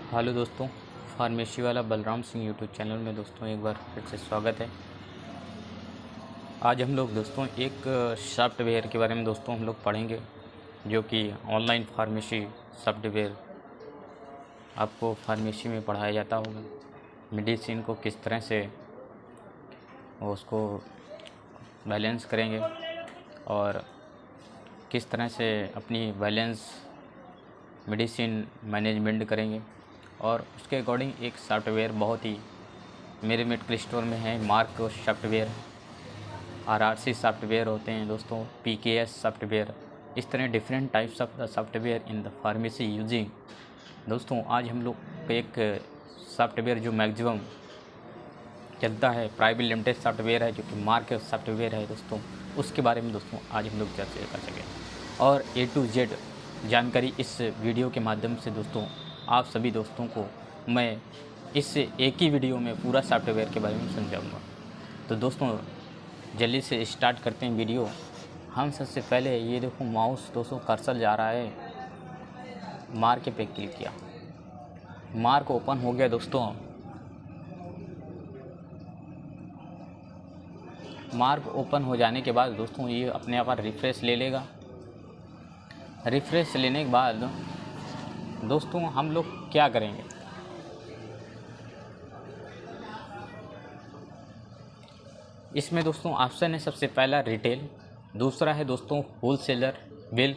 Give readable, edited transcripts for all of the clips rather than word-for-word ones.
Hello दोस्तों, pharmacy वाला Balram Singh YouTube channel में दोस्तों एक बार फिर से स्वागत है। आज हम लोग दोस्तों एक सॉफ्टवेयर के बारे में दोस्तों हम लोग पढ़ेंगे, जो कि ऑनलाइन फार्मेसी सॉफ्टवेयर आपको फार्मेसी में पढ़ाया जाता होगा। मेडिसिन को किस तरह से उसको बैलेंस करेंगे और किस तरह से अपनी बैलेंस मेडिसिन मैनेजमेंट करेंगे, और उसके अकॉर्डिंग एक सॉफ्टवेयर बहुत ही मेरे मेडिकल स्टोर में है। मार्क सॉफ्टवेयर, RRC सॉफ्टवेयर होते हैं दोस्तों, PKS सॉफ्टवेयर, इस तरह different types of software in the pharmacy using. दोस्तों आज हम लोग एक सॉफ्टवेयर जो मैक्सिमम चलता है, प्राइवेट लिमिटेड सॉफ्टवेयर है, जो कि मार्क सॉफ्टवेयर है दोस्तों, उसके बारे में दोस्तों आज हम लोग चर्चा कर सकें। और A to Z जानकारी इस वीडियो के माध्यम से दोस्तों आप सभी दोस्तों को मैं इस एक ही वीडियो में पूरा सॉफ्टवेयर के बारे में समझाऊंगा। तो दोस्तों जल्दी से स्टार्ट करते हैं वीडियो। हम सबसे पहले ये देखो माउस दोस्तों कर्सर जा रहा है, मार्क पे क्लिक किया, मार्क ओपन हो गया दोस्तों। मार्क ओपन हो जाने के बाद दोस्तों ये अपने आप रिफ्रेश ले लेगा। रिफ्रेश लेने के बाद दोस्तों हम लोग क्या करेंगे, इसमें दोस्तों ऑप्शन है सबसे पहला रिटेल, दूसरा है दोस्तों होलसेलर बिल,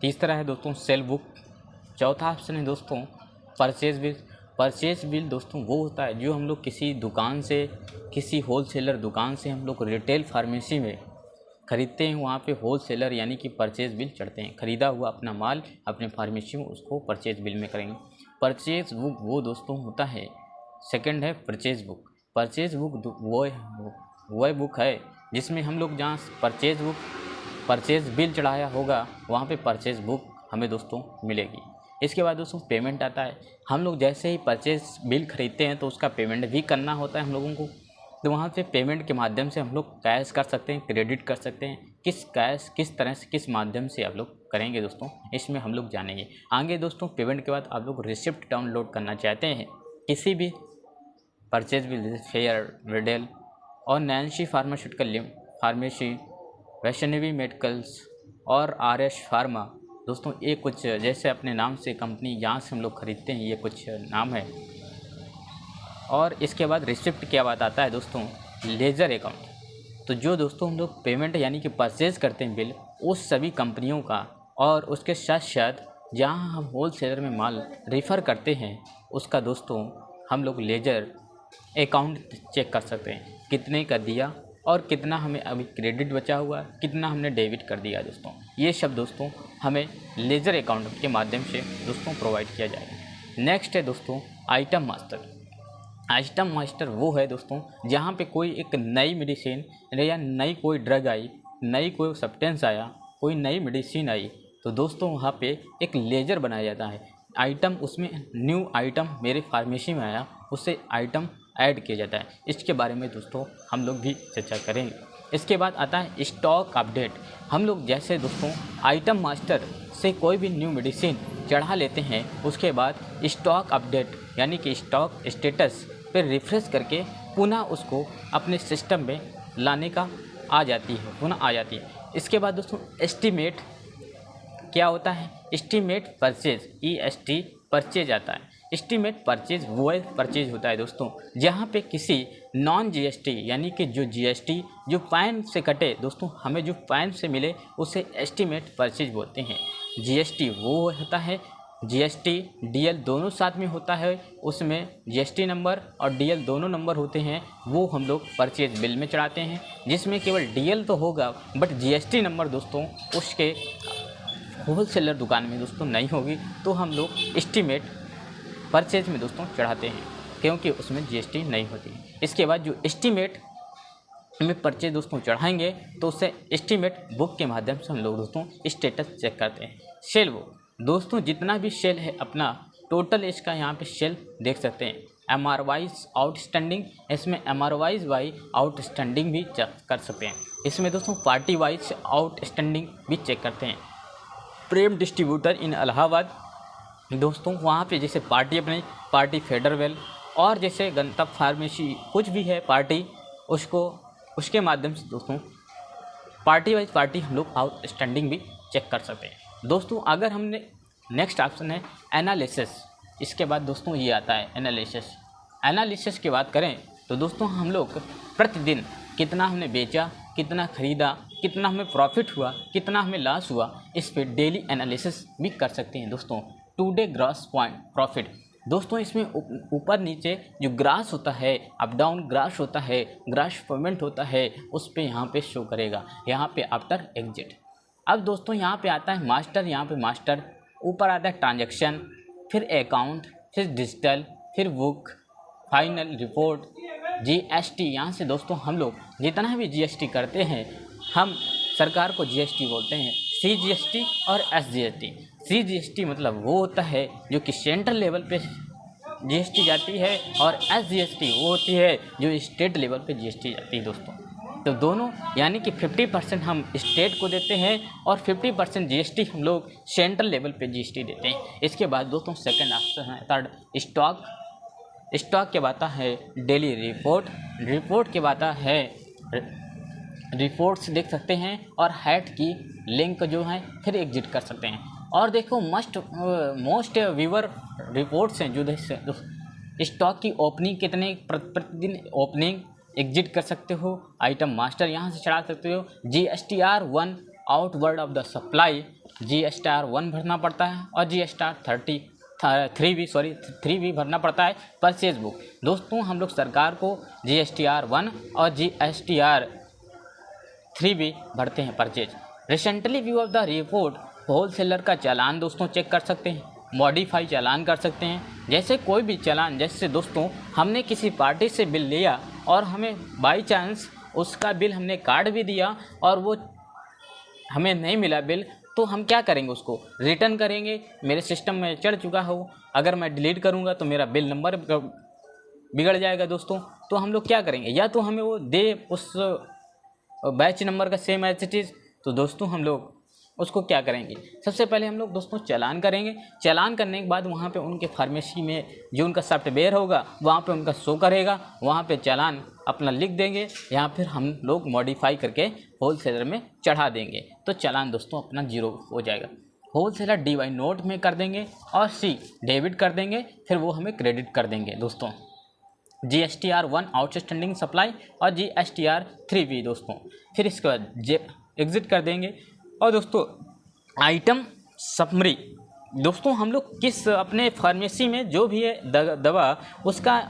तीसरा है दोस्तों सेल बुक, चौथा ऑप्शन है दोस्तों परचेज बिल। परचेज बिल दोस्तों वो होता है जो हम लोग किसी दुकान से, किसी होलसेलर दुकान से हम लोग रिटेल फार्मेसी में ख़रीदते हैं, वहाँ पे होलसेलर यानी कि परचेज बिल चढ़ते हैं। ख़रीदा हुआ अपना माल अपने फार्मेसी में उसको परचेज बिल में करेंगे। परचेज बुक वो दोस्तों होता है, सेकंड है परचेज बुक। परचेज बुक वो बुक है जिसमें हम लोग जहाँ परचेज बिल चढ़ाया होगा वहाँ पे परचेज बुक हमें दोस्तों मिलेगी। इसके बाद दोस्तों पेमेंट आता है। हम लोग जैसे ही परचेज बिल ख़रीदते हैं तो उसका पेमेंट भी करना होता है हम लोगों को, तो वहाँ से पेमेंट के माध्यम से हम लोग कैश कर सकते हैं, क्रेडिट कर सकते हैं। किस तरह से, किस माध्यम से आप लोग करेंगे दोस्तों, इसमें हम लोग जानेंगे आगे। दोस्तों पेमेंट के बाद आप लोग रिसिप्ट डाउनलोड करना चाहते हैं किसी भी परचेज बिल, फेयर, रिटेल और Nancy pharmaceutical pharmacy, Vaishnavi medicals और RS फार्मा दोस्तों, ये कुछ जैसे अपने नाम से कंपनी जहाँ से हम लोग ख़रीदते हैं ये कुछ नाम है। और इसके बाद रिसिप्ट क्या बात आता है दोस्तों, लेजर अकाउंट। तो जो दोस्तों हम लोग पेमेंट यानी कि परचेज़ करते हैं बिल, उस सभी कंपनियों का, और उसके साथ साथ जहाँ हम होलसेलर में माल रेफ़र करते हैं उसका दोस्तों हम लोग लेजर अकाउंट चेक कर सकते हैं, कितने का दिया और कितना हमें अभी क्रेडिट बचा हुआ, कितना हमने डेबिट कर दिया दोस्तों। ये सब दोस्तों हमें लेजर अकाउंट के माध्यम से दोस्तों प्रोवाइड किया जाएगा। नेक्स्ट है दोस्तों आइटम मास्टर। आइटम मास्टर वो है दोस्तों जहाँ पे कोई एक नई मेडिसिन या नई कोई ड्रग आई, नई कोई सब्सटेंस आया, कोई नई मेडिसिन आई, तो दोस्तों वहाँ पे एक लेजर बनाया जाता है। आइटम उसमें न्यू आइटम मेरे फार्मेसी में आया, उससे आइटम ऐड किया जाता है। इसके बारे में दोस्तों हम लोग भी चर्चा करेंगे। इसके बाद आता है स्टॉक अपडेट। हम लोग जैसे दोस्तों आइटम मास्टर से कोई भी न्यू मेडिसिन चढ़ा लेते हैं, उसके बाद स्टॉक अपडेट यानी कि स्टॉक स्टेटस पर रिफ्रेश करके पुनः उसको अपने सिस्टम में लाने का आ जाती है। इसके बाद दोस्तों एस्टीमेट क्या होता है, एस्टीमेट परचेज, EST परचेज आता है। एस्टीमेट परचेज वो परचेज होता है दोस्तों जहाँ पे किसी नॉन GST यानी कि जो GST जो पैन से कटे दोस्तों, हमें जो पैन से मिले उसे एस्टीमेट परचेज बोलते हैं। GST वो होता है, GST DL दोनों साथ में होता है, उसमें GST नंबर और DL दोनों नंबर होते हैं, वो हम लोग परचेज बिल में चढ़ाते हैं। जिसमें केवल DL तो होगा बट GST नंबर दोस्तों उसके होलसेलर दुकान में दोस्तों नहीं होगी, तो हम लोग एस्टीमेट परचेज में दोस्तों चढ़ाते हैं क्योंकि उसमें GST नहीं होती। इसके बाद जो एस्टीमेट में परचेज दोस्तों चढ़ाएंगे तो उससे एस्टीमेट बुक के माध्यम से हम लोग दोस्तों स्टेटस चेक करते हैं। सेल बुक दोस्तों जितना भी सेल है अपना टोटल इसका यहाँ पे सेल देख सकते हैं। MR वाइज आउटस्टैंडिंग, इसमें MR वाई आउटस्टैंडिंग भी चेक कर सकते हैं। इसमें दोस्तों पार्टी वाइज आउटस्टैंडिंग भी चेक करते हैं। प्रेम डिस्ट्रीब्यूटर इन इलाहाबाद दोस्तों वहाँ पे जैसे पार्टी अपनी पार्टी फेडरवेल और जैसे गंतव्य फार्मेसी कुछ भी है पार्टी, उसको उसके माध्यम से दोस्तों पार्टी वाइज पार्टी हम लोग आउटस्टैंडिंग भी चेक कर सकते हैं। दोस्तों अगर हमने नेक्स्ट ऑप्शन है एनालिसिस, इसके बाद दोस्तों ये आता है एनालिसिस की बात करें तो दोस्तों हम लोग प्रतिदिन कितना हमने बेचा, कितना खरीदा, कितना हमें प्रॉफिट हुआ, कितना हमें लॉस हुआ, इस पे डेली एनालिसिस भी कर सकते हैं दोस्तों। टुडे ग्रॉस पॉइंट प्रॉफिट, दोस्तों इसमें ऊपर नीचे जो ग्रास होता है, अप डाउन ग्रास होता है, ग्रास पेमेंट होता है, उस पे यहाँ पे शो करेगा, यहाँ पे आफ्टर एग्जिट। अब दोस्तों यहाँ पे आता है मास्टर, यहाँ पे मास्टर, ऊपर आता है ट्रांजैक्शन, फिर अकाउंट, फिर डिजिटल, फिर बुक, फाइनल रिपोर्ट, जीएसटी। यहाँ से दोस्तों हम लोग जितना भी जीएसटी करते हैं, हम सरकार को जीएसटी बोलते हैं, सीजीएसटी और एसजीएसटी। सीजीएसटी मतलब वो होता है जो कि सेंट्रल लेवल पे जीएसटी जाती है, और एसजीएसटी वो होती है जो स्टेट लेवल पे जीएसटी जाती है दोस्तों। तो दोनों यानी कि 50% हम स्टेट को देते हैं और 50% जीएसटी हम लोग सेंट्रल लेवल पे जीएसटी देते हैं। इसके बाद दोस्तों सेकंड ऑप्शन है थर्ड स्टॉक के बाद है डेली रिपोर्ट के बाद है रिपोर्ट्स देख सकते हैं, और हैट की लिंक जो है फिर एग्जिट कर सकते हैं। और देखो मोस्ट व्यूअर रिपोर्ट्स हैं जो स्टॉक की ओपनिंग कितने प्रतिदिन ओपनिंग एग्जिट कर सकते हो, आइटम मास्टर यहाँ से चढ़ा सकते हो, GSTR1 outward of the supply, GSTR1 भरना पड़ता है, और GSTR3 भी भरना पड़ता है परचेज बुक। दोस्तों हम लोग सरकार को GSTR1 और GSTR3 भी भरते हैं purchase. Recently view of the report, wholesaler का चालान दोस्तों चेक कर सकते हैं, मॉडिफाई चालान कर सकते हैं। जैसे कोई भी चालान, जैसे दोस्तों हमने किसी पार्टी से बिल लिया और हमें बाई चांस उसका बिल हमने काट भी दिया और वो हमें नहीं मिला बिल, तो हम क्या करेंगे, उसको रिटर्न करेंगे। मेरे सिस्टम में चढ़ चुका हो, अगर मैं डिलीट करूँगा तो मेरा बिल नंबर बिगड़ जाएगा दोस्तों। तो हम लोग क्या करेंगे, या तो हमें वो दे उस बैच नंबर का सेम एज इट इज़, तो दोस्तों हम लोग उसको क्या करेंगे, सबसे पहले हम लोग दोस्तों चालान करेंगे। चालान करने के बाद वहाँ पे उनके फार्मेसी में जो उनका सॉफ्टवेयर होगा वहाँ पे उनका शो करेगा, वहाँ पे चालान अपना लिख देंगे, या फिर हम लोग मॉडिफाई करके होलसेलर में चढ़ा देंगे, तो चालान दोस्तों अपना जीरो हो जाएगा। होलसेलर DY नोट में कर देंगे और C डेबिट कर देंगे, फिर वो हमें क्रेडिट कर देंगे दोस्तों। GSTR1 आउटस्टैंडिंग सप्लाई और GSTR3 भी दोस्तों, फिर इसके बाद एग्जिट कर देंगे। और दोस्तों आइटम समरी, दोस्तों हम लोग किस अपने फार्मेसी में जो भी है दवा उसका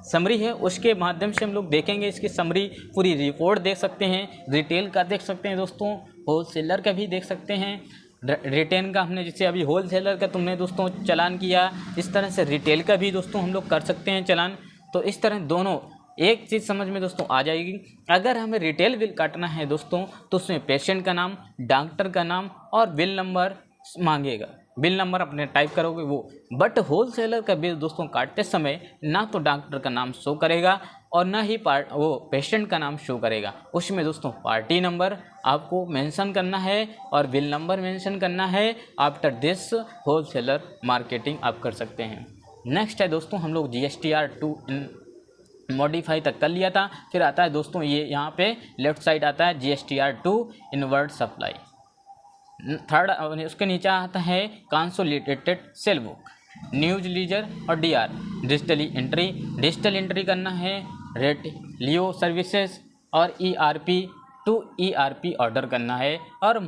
समरी है, उसके माध्यम से हम लोग देखेंगे इसकी समरी, पूरी रिपोर्ट देख सकते हैं, रिटेल का देख सकते हैं दोस्तों, होलसेलर का भी देख सकते हैं। रिटेल का हमने जैसे अभी होलसेलर का तुमने दोस्तों चालान किया, इस तरह से रिटेल का भी दोस्तों हम लोग कर सकते हैं चालान। तो इस तरह दोनों एक चीज़ समझ में दोस्तों आ जाएगी। अगर हमें रिटेल बिल काटना है दोस्तों, तो उसमें पेशेंट का नाम, डॉक्टर का नाम और बिल नंबर मांगेगा, बिल नंबर अपने टाइप करोगे वो। बट होलसेलर का बिल दोस्तों काटते समय ना तो डॉक्टर का नाम शो करेगा और ना ही वो पेशेंट का नाम शो करेगा, उसमें दोस्तों पार्टी नंबर आपको मेंशन करना है और बिल नंबर मेंशन करना है। आफ्टर दिस होलसेलर मार्केटिंग आप कर सकते हैं। नेक्स्ट है दोस्तों हम लोग GSTR2 मॉडिफाई तक कर लिया था, फिर आता है दोस्तों ये यहाँ पे लेफ्ट साइड आता है GSTR2 इनवर्ट सप्लाई। थर्ड उसके नीचे आता है consolidated sale book, news ledger और DR डिजिटल एंट्री करना है, रेट लियो सर्विसेज और ERP टू ERP ऑर्डर करना है, और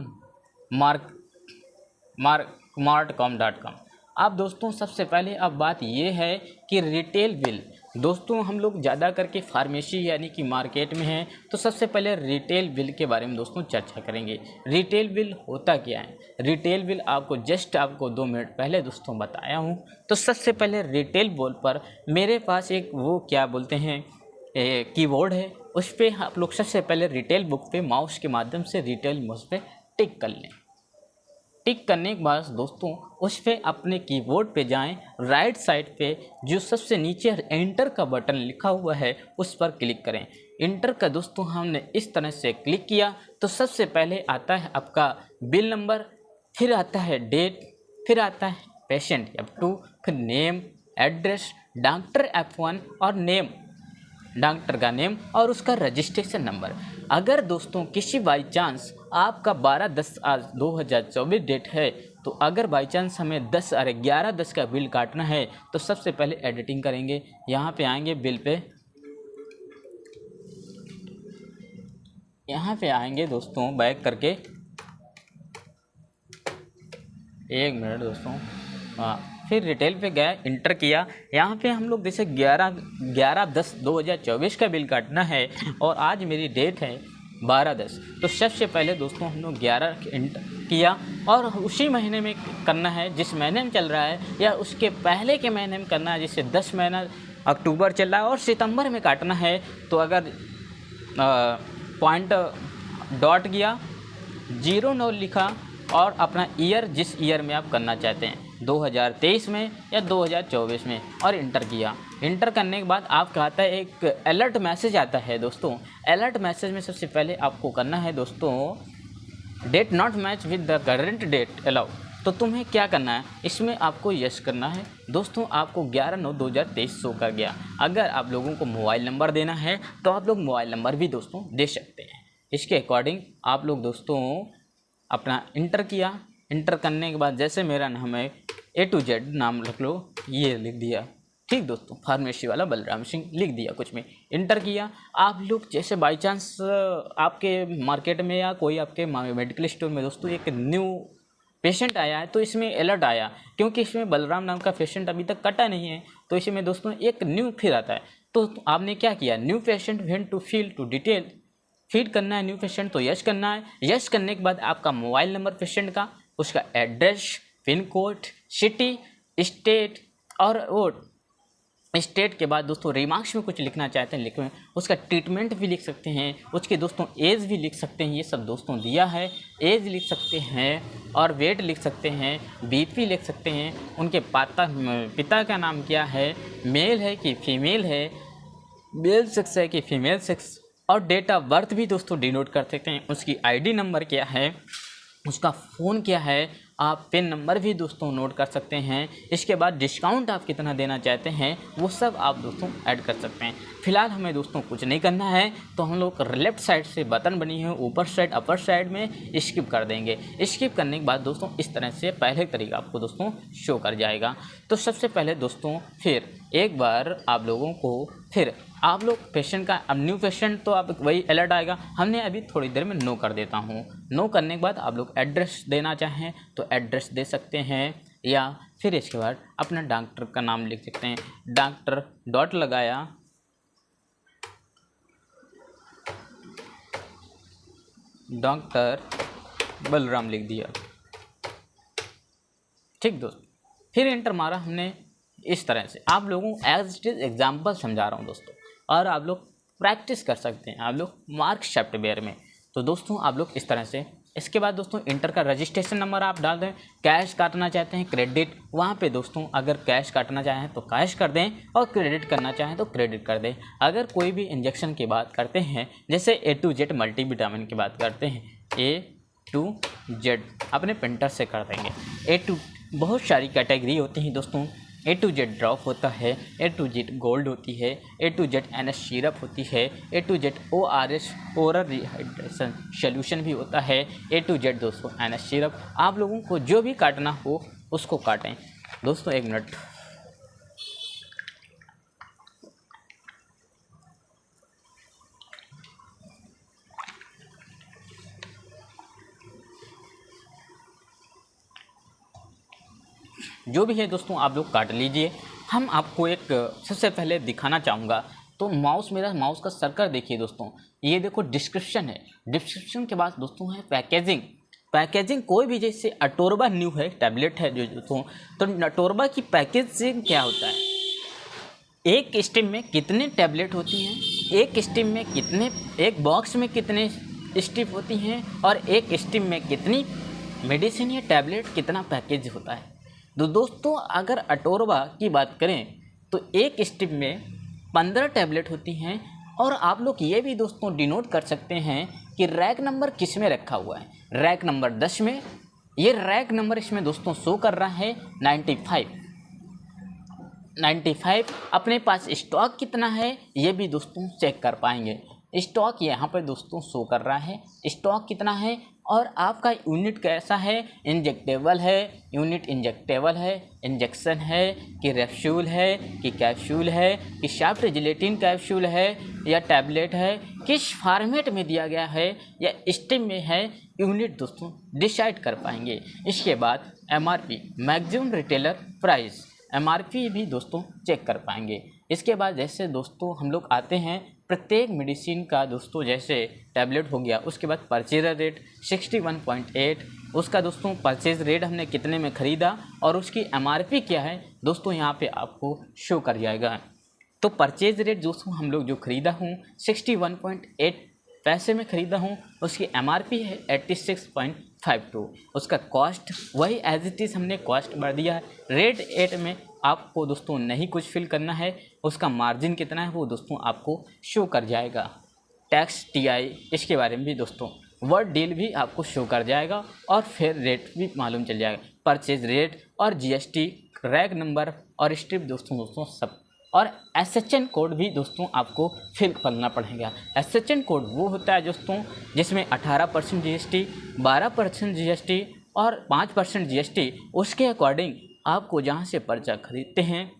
martcom.com। अब दोस्तों सबसे पहले अब बात ये है कि रिटेल बिल, दोस्तों हम लोग ज़्यादा करके फार्मेसी यानी कि मार्केट में हैं, तो सबसे पहले रिटेल बिल के बारे में दोस्तों चर्चा करेंगे। रिटेल बिल होता क्या है, रिटेल बिल आपको आपको 2 मिनट पहले दोस्तों बताया हूँ। तो सबसे पहले रिटेल बिल पर मेरे पास एक वो क्या बोलते हैं कीबोर्ड है, उस पर आप लोग सबसे पहले रिटेल बुक पे माउस के माध्यम से रिटेल माउस पे टिक कर लें। टिक करने के बाद दोस्तों उस पर अपने कीबोर्ड पे जाएं, राइट साइड पे जो सबसे नीचे एंटर का बटन लिखा हुआ है उस पर क्लिक करें। इंटर का दोस्तों हमने इस तरह से क्लिक किया तो सबसे पहले आता है आपका बिल नंबर, फिर आता है डेट, फिर आता है पेशेंट F2, फिर नेम, एड्रेस, डॉक्टर F1 और नेम, डॉक्टर का नेम और उसका रजिस्ट्रेशन नंबर। अगर दोस्तों किसी बाई चांस आपका 12/10 आज 2024 डेट है, तो अगर बाई चांस हमें 11/10 का बिल काटना है तो सबसे पहले एडिटिंग करेंगे। यहाँ पे आएंगे बिल पे, यहाँ पे आएंगे दोस्तों बैक करके, एक मिनट दोस्तों, हाँ, फिर रिटेल पे गया, इंटर किया। यहाँ पे हम लोग जैसे 11/10/2024 का बिल काटना है और आज मेरी डेट है 12/10, तो सबसे पहले दोस्तों हम लोग 11 इंटर किया और उसी महीने में करना है जिस महीने में चल रहा है, या उसके पहले के महीने में करना है। जैसे 10 महीना अक्टूबर चल रहा है और सितंबर में काटना है, तो अगर पॉइंट डॉट किया, 09 लिखा और अपना ईयर जिस ईयर में आप करना चाहते हैं, 2023 में या 2024 में, और इंटर किया। इंटर करने के बाद आपका आता है एक अलर्ट मैसेज आता है दोस्तों। अलर्ट मैसेज में सबसे पहले आपको करना है दोस्तों, date not match with the current date allow. तो तुम्हें क्या करना है, इसमें आपको यस करना है दोस्तों। आपको 11/9/2023 शो कर गया। अगर आप लोगों को मोबाइल नंबर देना है तो आप लोग मोबाइल नंबर भी दोस्तों दे सकते हैं। इसके अकॉर्डिंग आप लोग दोस्तों अपना इंटर किया। इंटर करने के बाद जैसे मेरा नाम है A to Z नाम रख लो, ये लिख दिया, ठीक दोस्तों, फार्मेसी वाला बलराम सिंह लिख दिया, कुछ में इंटर किया। आप लोग जैसे बाई चांस आपके मार्केट में या कोई आपके मेडिकल स्टोर में दोस्तों एक न्यू पेशेंट आया है, तो इसमें अलर्ट आया, क्योंकि इसमें बलराम नाम का पेशेंट अभी तक कटा नहीं है, तो इसमें दोस्तों एक न्यू फिर आता है। तो आपने क्या किया, new patient when to fill to detail, feed करना है न्यू पेशेंट, तो यस करना है। यस करने के बाद आपका मोबाइल नंबर पेशेंट का, उसका address, pin code, city, state, और वो स्टेट के बाद दोस्तों रिमार्क्स में कुछ लिखना चाहते हैं लिखें, उसका ट्रीटमेंट भी लिख सकते हैं, उसके दोस्तों एज भी लिख सकते हैं, ये सब दोस्तों दिया है। एज लिख सकते हैं और वेट लिख सकते हैं, बीपी लिख सकते हैं, उनके पिता का नाम क्या है, मेल है कि फीमेल है, मेल सेक्स है कि फीमेल सेक्स, और डेट ऑफ बर्थ भी दोस्तों डिनोट कर सकते हैं। उसकी आईडी नंबर क्या है, उसका फ़ोन क्या है, आप पिन नंबर भी दोस्तों नोट कर सकते हैं। इसके बाद डिस्काउंट आप कितना देना चाहते हैं वो सब आप दोस्तों ऐड कर सकते हैं। फिलहाल हमें दोस्तों कुछ नहीं करना है, तो हम लोग लेफ़्ट साइड से बटन बनी है ऊपर साइड अपर साइड में, स्किप कर देंगे। स्किप करने के बाद दोस्तों इस तरह से पहले तरीका आपको दोस्तों शो कर जाएगा। तो सबसे पहले दोस्तों फिर एक बार आप लोगों को, फिर आप लोग पेशेंट का, अब न्यू पेशेंट तो आप वही अलर्ट आएगा, हमने अभी थोड़ी देर में नो कर देता हूँ। नो करने के बाद आप लोग एड्रेस देना चाहें तो एड्रेस दे सकते हैं, या फिर इसके बाद अपना डॉक्टर का नाम लिख सकते हैं। डॉक्टर डॉट लगाया, डॉक्टर बलराम लिख दिया, ठीक दोस्त। फिर एंटर मारा हमने। इस तरह से आप लोगों को एज इट इज़ एग्जाम्पल समझा रहा हूँ दोस्तों, और आप लोग प्रैक्टिस कर सकते हैं आप लोग मार्क सॉफ्टवेयर में। तो दोस्तों आप लोग इस तरह से, इसके बाद दोस्तों इंटर का रजिस्ट्रेशन नंबर आप डाल दें। कैश काटना चाहते हैं क्रेडिट, वहाँ पे दोस्तों अगर कैश काटना चाहें तो कैश कर दें, और क्रेडिट करना चाहें तो क्रेडिट कर दें। अगर कोई भी इंजेक्शन की बात करते हैं, जैसे A to Z मल्टीविटामिन की बात करते हैं, A to Z अपने प्रिंटर से कर देंगे। A to बहुत सारी कैटेगरी होती हैं दोस्तों। A to Z ड्रॉप होता है, A to Z गोल्ड होती है, A to Z NS syrup होती है, A to Z ORS oral rehydration solution भी होता है, A to Z दोस्तों NS सिरप। आप लोगों को जो भी काटना हो उसको काटें दोस्तों। एक मिनट, जो भी है दोस्तों आप लोग काट लीजिए। हम आपको एक सबसे पहले दिखाना चाहूँगा, तो माउस, मेरा माउस का सर्कल देखिए दोस्तों, ये देखो डिस्क्रिप्शन है, डिस्क्रिप्शन के बाद दोस्तों है पैकेजिंग। पैकेजिंग कोई भी, जैसे अटोरबा न्यू है, टैबलेट है जो दोस्तों, तो अटोरबा की पैकेजिंग क्या होता है, एक स्ट्रिप में कितने टैबलेट होती हैं, एक स्ट्रिप में कितने, एक बॉक्स में कितने स्ट्रिप होती हैं, और एक स्ट्रिप में कितनी मेडिसिन या टैबलेट, कितना पैकेज होता है। तो दोस्तों अगर अटोरबा की बात करें तो एक स्ट्रिप में 15 टैबलेट होती हैं, और आप लोग ये भी दोस्तों डिनोट कर सकते हैं कि रैक नंबर किस में रखा हुआ है। रैक नंबर 10 में ये रैक नंबर इसमें दोस्तों शो कर रहा है 95। अपने पास स्टॉक कितना है ये भी दोस्तों चेक कर पाएंगे। स्टॉक यहाँ पर दोस्तों शो कर रहा है स्टॉक कितना है, और आपका यूनिट कैसा है, इंजेक्टेबल है, यूनिट इंजेक्टेबल है, इंजेक्शन है कि रेफ्यूल है कि कैप्सूल है कि शाफ्ट जिलेटिन कैप्सूल है या टैबलेट है, किस फॉर्मेट में दिया गया है या स्टीम में है, यूनिट दोस्तों डिसाइड कर पाएंगे। इसके बाद MRP maximum retailer price MRP भी दोस्तों चेक कर पाएंगे। इसके बाद जैसे दोस्तों हम लोग आते हैं प्रत्येक मेडिसिन का दोस्तों, जैसे टैबलेट हो गया, उसके बाद परचेज रेट 61.8, उसका दोस्तों परचेज रेट हमने कितने में ख़रीदा और उसकी MRP क्या है दोस्तों यहाँ पे आपको शो कर जाएगा। तो परचेज रेट दोस्तों हम लोग जो ख़रीदा हूँ 61.8 पैसे में ख़रीदा हूँ, उसकी MRP है 86.52, उसका कॉस्ट वही एज इट इज़ हमने कॉस्ट बढ़ दिया है। रेट 8 में आपको दोस्तों नहीं कुछ फिल करना है, उसका मार्जिन कितना है वो दोस्तों आपको शो कर जाएगा। टैक्स TI इसके बारे में भी दोस्तों वर्ड डील भी आपको शो कर जाएगा और फिर रेट भी मालूम चल जाएगा। परचेज रेट और GST रैक नंबर और स्ट्रिप दोस्तों सब, और SHN कोड भी दोस्तों आपको फिल करना पड़ेगा। SHN कोड वो होता है दोस्तों जिसमें 18% GST, 12% GST और 5% GST, उसके अकॉर्डिंग आपको जहाँ से पर्चा खरीदते हैं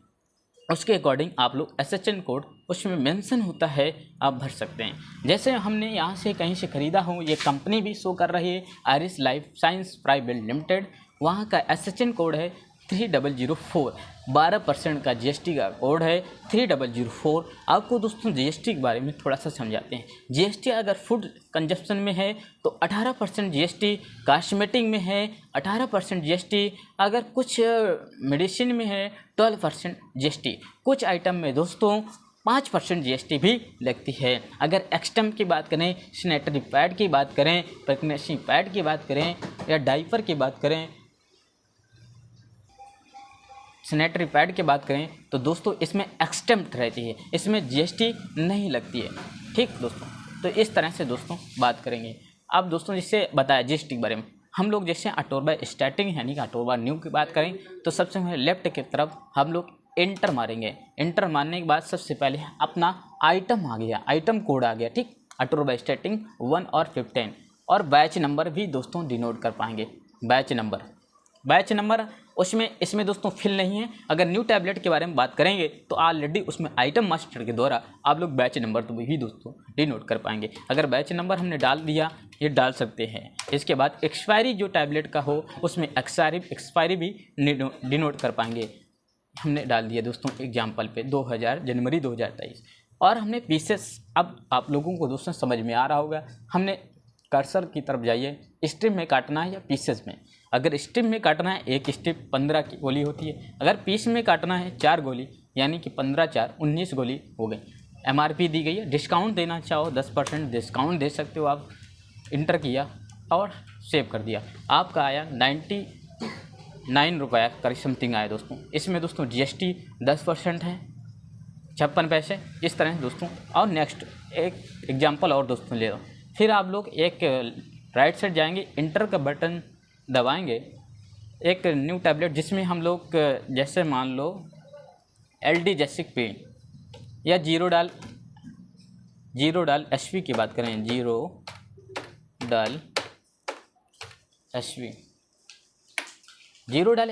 उसके अकॉर्डिंग आप लोग SHN कोड उसमें मेंशन होता है, आप भर सकते हैं। जैसे हमने यहाँ से कहीं से ख़रीदा हो, ये कंपनी भी शो कर रही है iris life science private limited, वहाँ का SHN कोड है 3004, 12% का GST का कोड है 3004। आपको दोस्तों GST के बारे में थोड़ा सा समझाते हैं। GST अगर फूड कंजप्शन में है तो 18% GST, कॉस्मेटिक में है 18% GST, अगर कुछ मेडिसिन में है 12% GST, कुछ आइटम में दोस्तों 5% GST भी लगती है। अगर एक्सटम की बात करें, सैनिटरी पैड की बात करें, प्रेगनेंसी पैड की बात करें या डाइपर की बात करें, सैनिटरी पैड की बात करें तो दोस्तों इसमें एक्सटेम्प्ट रहती है, इसमें GST नहीं लगती है। ठीक दोस्तों, तो इस तरह से दोस्तों बात करेंगे। अब दोस्तों जिससे बताया GST के बारे में, हम लोग जैसे अटोरबा स्टार्टिंग यानी कि अटोरबा न्यू की बात करें तो सबसे पहले लेफ्ट की तरफ हम लोग एंटर मारेंगे। एंटर मारने के बाद सबसे पहले अपना आइटम आ गया, आइटम कोड आ गया। ठीक, अटोरबा स्टार्टिंग 1 और 15, और बैच नंबर भी दोस्तों डिनोट कर पाएंगे। बैच नंबर उसमें इसमें दोस्तों फिल नहीं है। अगर न्यू टैबलेट के बारे में बात करेंगे तो ऑलरेडी उसमें आइटम मास्टर के द्वारा आप लोग बैच नंबर तो भी दोस्तों डिनोट कर पाएंगे। अगर बैच नंबर हमने डाल दिया, ये डाल सकते हैं। इसके बाद एक्सपायरी जो टैबलेट का हो उसमें एक्सपायरी भी डिनोट कर पाएंगे। हमने डाल दिया दोस्तों एग्जाम्पल पे 2000 जनवरी 2023, और हमने पीसेस, अब आप लोगों को दोस्तों समझ में आ रहा होगा, हमने कर्सर की तरफ जाइए, स्ट्रिप में काटना है या पीसेस में। अगर स्ट्रिप में काटना है एक स्ट्रिप 15 की गोली होती है, अगर पीस में काटना है 4 गोली, यानी कि 15 4 19 गोली हो गई। MRP दी गई है। डिस्काउंट देना चाहो 10% डिस्काउंट दे सकते हो आप। इंटर किया और सेव कर दिया, आपका आया 99 रुपये करीब समथिंग आया दोस्तों। इसमें दोस्तों GST 10% है, 56 पैसे, इस तरह दोस्तों। और नेक्स्ट एक एग्जाम्पल और दोस्तों ले लो। फिर आप लोग एक राइट साइड जाएंगे, इंटर का बटन दबाएंगे, एक न्यू टैबलेट जिसमें हम लोग जैसे मान लो LD जेसिक पे या जीरो डाल SV की बात करें, जीरो डाल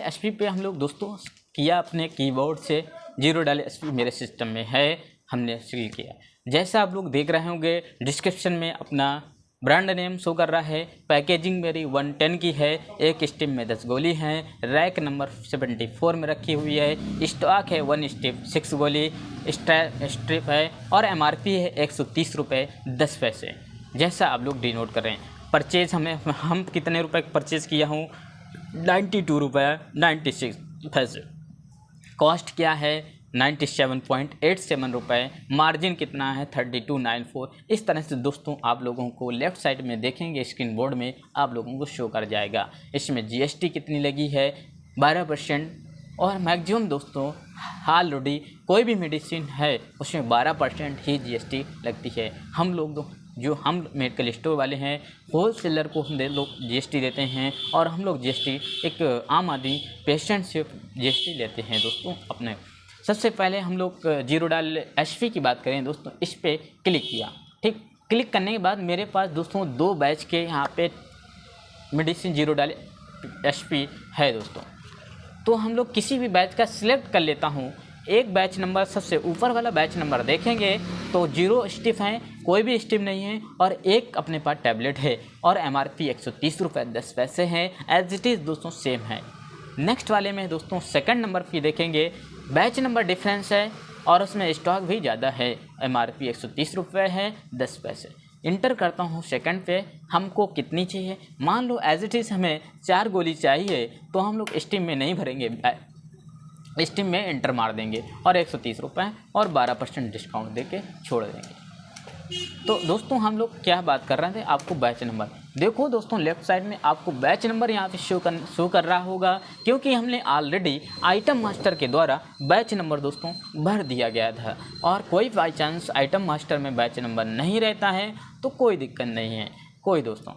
SV पे हम लोग दोस्तों किया अपने कीबोर्ड से, जीरो डाल SV मेरे सिस्टम में है, हमने सील किया। जैसा आप लोग देख रहे होंगे डिस्क्रिप्शन में अपना ब्रांड नेम शो कर रहा है। पैकेजिंग मेरी 110 की है, एक स्ट्रिप में 10 गोली हैं, रैक नंबर 74 में रखी हुई है, स्टॉक है 1 स्ट्रिप 6 गोली स्ट्रिप है, और MRP है 130 रुपये 10 पैसे। जैसा आप लोग डिनोट कर रहे हैं। परचेज हम कितने रुपए परचेज़ किया हूँ, 92 रुपये 96 पैसे। कॉस्ट क्या है, 97.87 रुपये। मार्जिन कितना है, 3294। इस तरह से दोस्तों आप लोगों को लेफ़्ट साइड में देखेंगे स्क्रीन बोर्ड में आप लोगों को शो कर जाएगा। इसमें GST कितनी लगी है, 12%, और मैक्सिमम दोस्तों ऑलरेडी कोई भी मेडिसिन है उसमें 12% ही GST लगती है। हम लोग जो हम मेडिकल स्टोर वाले हैं, होल सेलर को हम लोग GST देते हैं और हम लोग GST एक आम आदमी पेशेंट से GST लेते हैं दोस्तों अपने। सबसे पहले हम लोग जीरोडाल HP की बात करें दोस्तों, इस पर क्लिक किया। ठीक, क्लिक करने के बाद मेरे पास दोस्तों 2 बैच के यहाँ पे मेडिसिन जीरोडाल HP है दोस्तों। तो हम लोग किसी भी बैच का सिलेक्ट कर लेता हूँ। एक बैच नंबर, सबसे ऊपर वाला बैच नंबर देखेंगे तो 0 स्टिप हैं, कोई भी स्टिप नहीं है और एक अपने पास टैबलेट है और MRP 130 रुपये 10 पैसे हैं। एज इट इज़ दोस्तों सेम है। नेक्स्ट वाले में दोस्तों सेकंड नंबर पे देखेंगे, बैच नंबर डिफरेंस है और उसमें स्टॉक भी ज़्यादा है। MRP 130 रुपये है 10 पैसे। इंटर करता हूँ सेकंड पे, हमको कितनी चाहिए, मान लो एज इट इज़ हमें 4 गोली चाहिए तो हम लोग स्टीम में नहीं भरेंगे, स्टीम में इंटर मार देंगे और 130 रुपये और 12% डिस्काउंट देके छोड़ देंगे। तो दोस्तों हम लोग क्या बात कर रहे थे, आपको बैच नंबर देखो दोस्तों, लेफ्ट साइड में आपको बैच नंबर यहाँ पे शो कर रहा होगा, क्योंकि हमने ऑलरेडी आइटम मास्टर के द्वारा बैच नंबर दोस्तों भर दिया गया था। और कोई बाई चांस आइटम मास्टर में बैच नंबर नहीं रहता है तो कोई दिक्कत नहीं है। कोई दोस्तों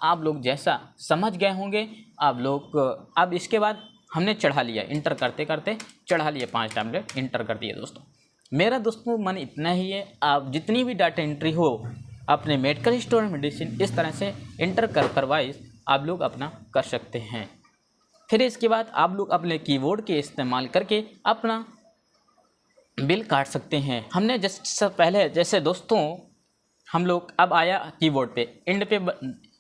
आप लोग जैसा समझ गए होंगे आप लोग। अब इसके बाद हमने चढ़ा लिया, इंटर करते करते चढ़ा लिया 5 टैबलेट, इंटर कर दिए दोस्तों। मेरा दोस्तों मन इतना ही है, आप जितनी भी डाटा एंट्री हो अपने मेडिकल स्टोर मेडिसिन इस तरह से इंटर करवाइज आप लोग अपना कर सकते हैं। फिर इसके बाद आप लोग अपने कीबोर्ड के इस्तेमाल करके अपना बिल काट सकते हैं। हमने जस्ट पहले जैसे दोस्तों हम लोग अब आया कीबोर्ड पे